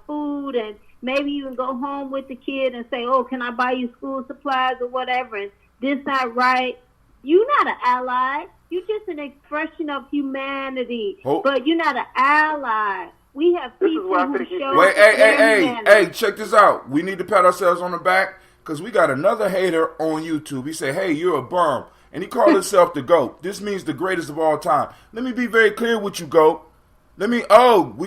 S5: food and maybe you can go home with the kid and say, oh, can I buy you school supplies or whatever, and this not right. You're not an ally. You're just an expression of humanity.
S1: Oh.
S5: But you're not an ally. We have
S4: This is
S5: people
S4: what I
S5: who
S4: think you
S5: show
S4: said.
S1: Wait,
S5: their humanity.
S1: hey, check this out. We need to pat ourselves on the back because we got another hater on YouTube. He said, hey, you're a bum. And he called himself the GOAT. This means the greatest of all time. Let me be very clear with you, GOAT. We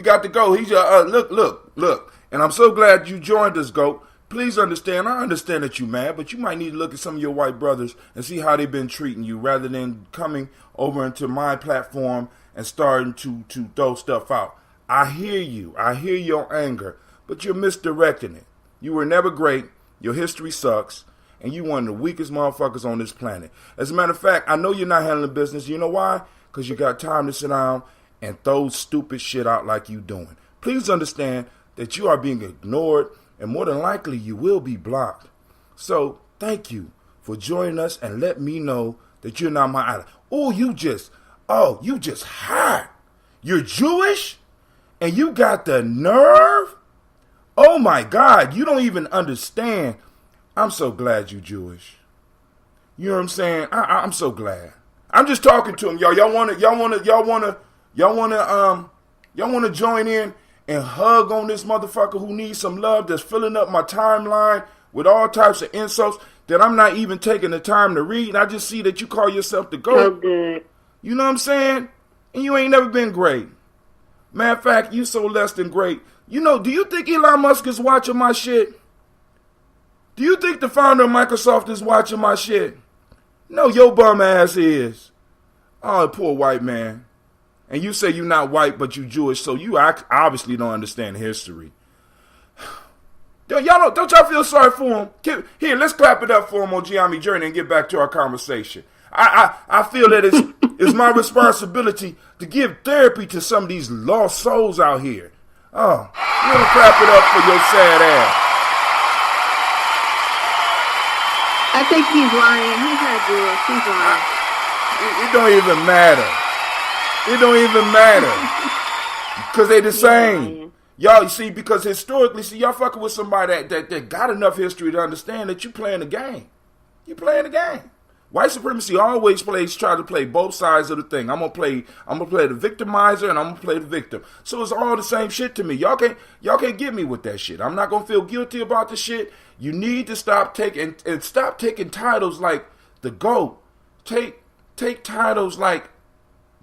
S1: got the GOAT. He's look. And I'm so glad you joined us, GOAT. Please understand, I understand that you're mad, but you might need to look at some of your white brothers and see how they've been treating you rather than coming over into my platform and starting to throw stuff out. I hear you. I hear your anger, but you're misdirecting it. You were never great. Your history sucks. And you one of the weakest motherfuckers on this planet. As a matter of fact, I know you're not handling business. You know why? Because you got time to sit down and throw stupid shit out like you doing. Please understand that you are being ignored, and more than likely you will be blocked. So thank you for joining us and let me know that you're not my ally. You just hot. You're Jewish? And you got the nerve? Oh my God, you don't even understand. I'm so glad you Jewish. You know what I'm saying? I'm so glad. I'm just talking to him, y'all. Y'all wanna join in and hug on this motherfucker who needs some love that's filling up my timeline with all types of insults that I'm not even taking the time to read. And I just see that you call yourself the GOAT.
S5: So good.
S1: You know what I'm saying? And you ain't never been great. Matter of fact, you so less than great. You know, do you think Elon Musk is watching my shit? Do you think the founder of Microsoft is watching my shit? No, your bum ass is. Oh, poor white man. And you say you're not white, but you Jewish, so you obviously don't understand history. Don't y'all feel sorry for him? Here, let's clap it up for him on Gye-Nyame Journey and get back to our conversation. I feel that it's my responsibility to give therapy to some of these lost souls out here. Oh, you want to clap it up for your sad ass.
S5: I think he's lying. He's not Jewish. He's lying.
S1: It don't even matter. It don't even matter. Because they the same. Y'all, you see, because historically, y'all fucking with somebody that got enough history to understand that you playing the game. You playing the game. White supremacy always try to play both sides of the thing. I'm gonna play the victimizer and I'm gonna play the victim. So it's all the same shit to me. Y'all can't get me with that shit. I'm not gonna feel guilty about the shit. You need to stop taking titles like the GOAT. Take titles like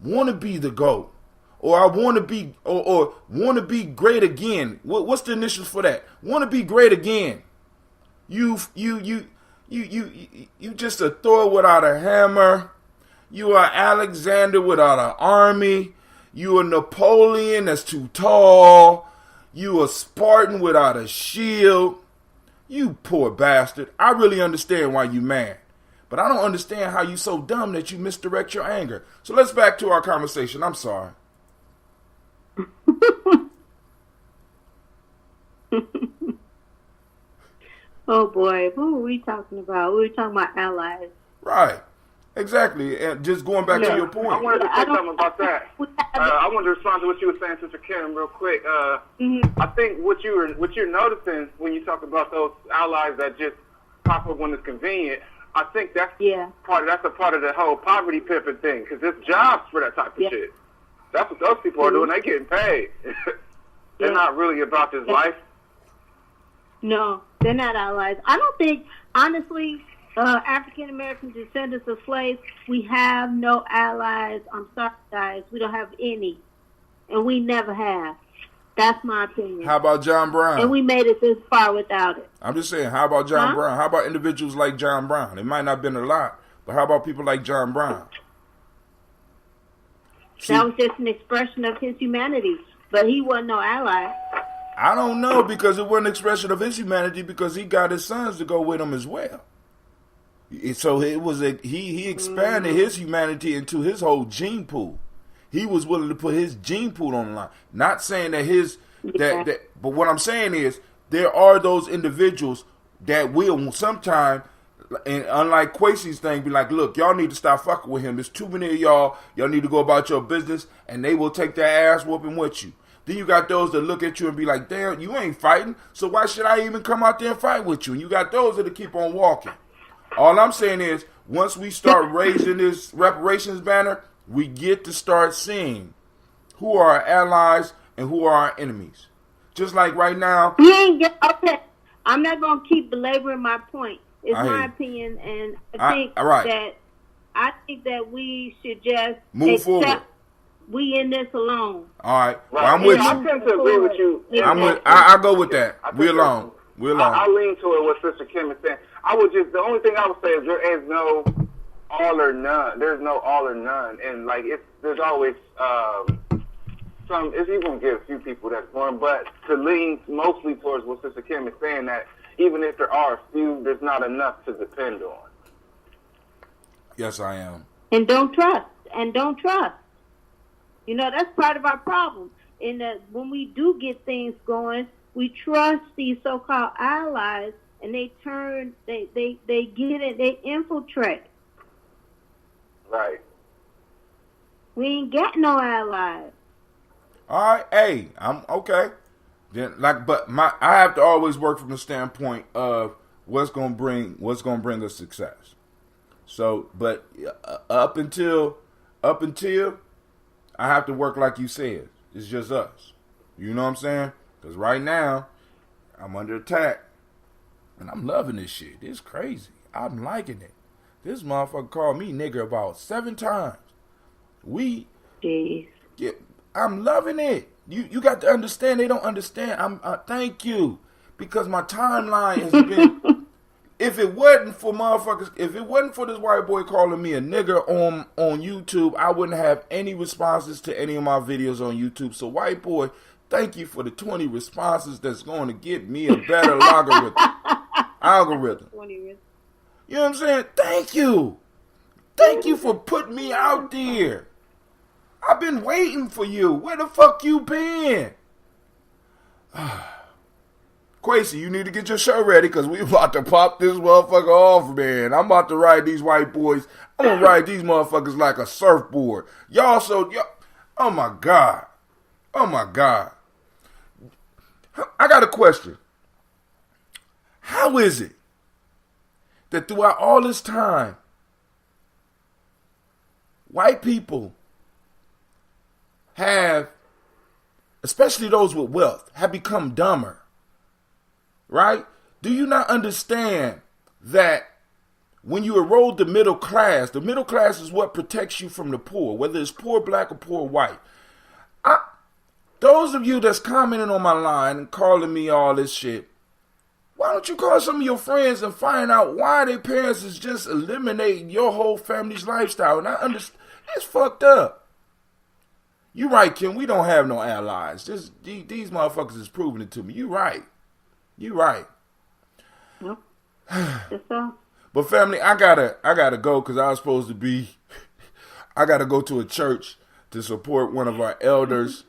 S1: wanna be the GOAT. Or I want to be, or want to be great again. What's the initials for that? Want to be great again. You just a Thor without a hammer. You are Alexander without an army. You are Napoleon that's too tall. You are Spartan without a shield. You poor bastard. I really understand why you mad. But I don't understand how you so dumb that you misdirect your anger. So let's back to our conversation. I'm sorry.
S5: Oh boy, what were we talking about? We were talking about allies.
S1: Right. Exactly. And just going back to your point.
S4: I wanted to say something about that. I wanted to respond to what you were saying, Sister Karen, real quick. I think what you're noticing when you talk about those allies that just pop up when it's convenient, I think that's a part of the whole poverty pimping thing, because there's jobs for that type of shit. That's what those people are doing. They're getting paid. They're not really about this life.
S5: No, they're not allies. I don't think, honestly, African American descendants of slaves, we have no allies. I'm sorry, guys. We don't have any. And we never have. That's my opinion.
S1: How about John Brown?
S5: And we made it this far without it.
S1: I'm just saying, how about John Brown? How about individuals like John Brown? It might not have been a lot, but how about people like John Brown?
S5: That was just an expression of his humanity. But he wasn't no ally.
S1: I don't know, because it wasn't an expression of his humanity, because he got his sons to go with him as well. So it was he expanded his humanity into his whole gene pool. He was willing to put his gene pool on the line. Not saying that but what I'm saying is there are those individuals that will sometime, and unlike Kwesi's thing, be like, look, y'all need to stop fucking with him. There's too many of y'all. Y'all need to go about your business, and they will take their ass whooping with you. Then you got those that look at you and be like, damn, you ain't fighting, so why should I even come out there and fight with you? And you got those that keep on walking. All I'm saying is, once we start raising this reparations banner, we get to start seeing who are our allies and who are our enemies. Just like right now.
S5: Okay, I'm not going to keep belaboring my point. It's my opinion, and I think that we should just
S1: move forward.
S5: We in this alone.
S1: All right. Well, I'm with you.
S6: I tend to agree with you.
S1: I go with that. We're alone.
S6: I lean toward what Sister Kim is saying. The only thing I would say is there is no all or none. There's no all or none, and like there's always some. It's even gonna give a few people that's one, but to lean mostly towards what Sister Kim is saying, that even if there are a few, there's not enough to depend on.
S1: Yes, I am.
S5: And don't trust. You know, that's part of our problem. In that when we do get things going, we trust these so-called allies, and they get it, they infiltrate.
S6: Right.
S5: We ain't got no allies.
S1: All right, hey, I'm okay. Then, I have to always work from the standpoint of what's gonna bring us success. So, but up until I have to work like you said. It's just us. You know what I'm saying? Because right now, I'm under attack. And I'm loving this shit. It's crazy. I'm liking it. This motherfucker called me nigger about 7 times. I'm loving it. You got to understand. They don't understand. Thank you. Because my timeline has been... If it wasn't for this white boy calling me a nigger on YouTube, I wouldn't have any responses to any of my videos on YouTube. So white boy, thank you for the 20 responses that's going to get me a better algorithm. You know what I'm saying? Thank you. Thank you for putting me out there. I've been waiting for you. Where the fuck you been? Kwesi, you need to get your show ready, because we about to pop this motherfucker off, man. I'm about to ride these white boys. I'm going to ride these motherfuckers like a surfboard. Oh my God. I got a question. How is it that throughout all this time, white people have, especially those with wealth, have become dumber? Right? Do you not understand that when you erode the middle class is what protects you from the poor, whether it's poor black or poor white? Those of you that's commenting on my line and calling me all this shit, why don't you call some of your friends and find out why their parents is just eliminating your whole family's lifestyle? And I understand, it's fucked up. You right, Kim, we don't have no allies. These motherfuckers is proving it to me. You right.
S5: Yep. That's all.
S1: But family, I gotta go, because I was supposed to be. I gotta go to a church to support one of our elders,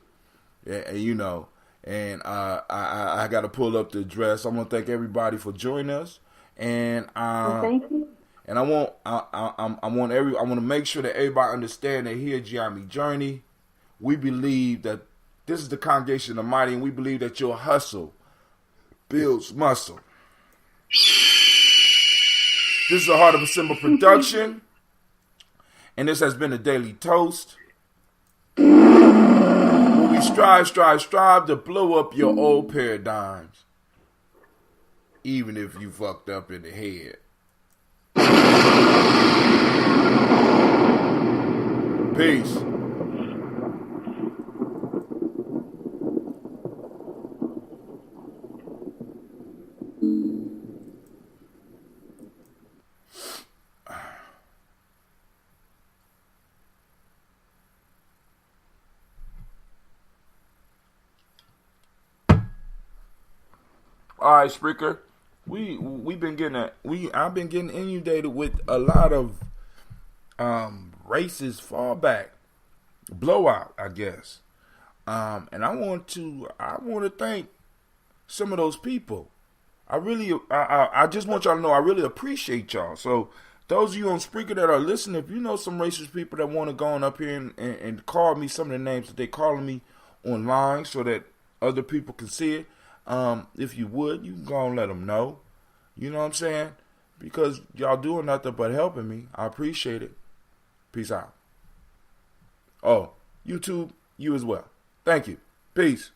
S1: and I gotta pull up the address. I want to thank everybody for joining us, and
S5: thank you.
S1: And I want to make sure that everybody understand that here at Gye-Nyame Journey, we believe that this is the congregation of the mighty, and we believe that your hustle builds muscle. This is a Heart of a Symbol production, and this has been a Daily Toast, where we strive to blow up your old paradigms, even if you fucked up in the head. Peace. All right, Spreaker. I've been getting inundated with a lot of racist fallback blowout, I guess. And I want to thank some of those people. I just want y'all to know I really appreciate y'all. So those of you on Spreaker that are listening, if you know some racist people that want to go on up here and call me some of the names that they calling me online so that other people can see it, if you would, you can go and let them know. You know what I'm saying? Because y'all doing nothing but helping me. I appreciate it. Peace out. Oh, YouTube, you as well. Thank you. Peace.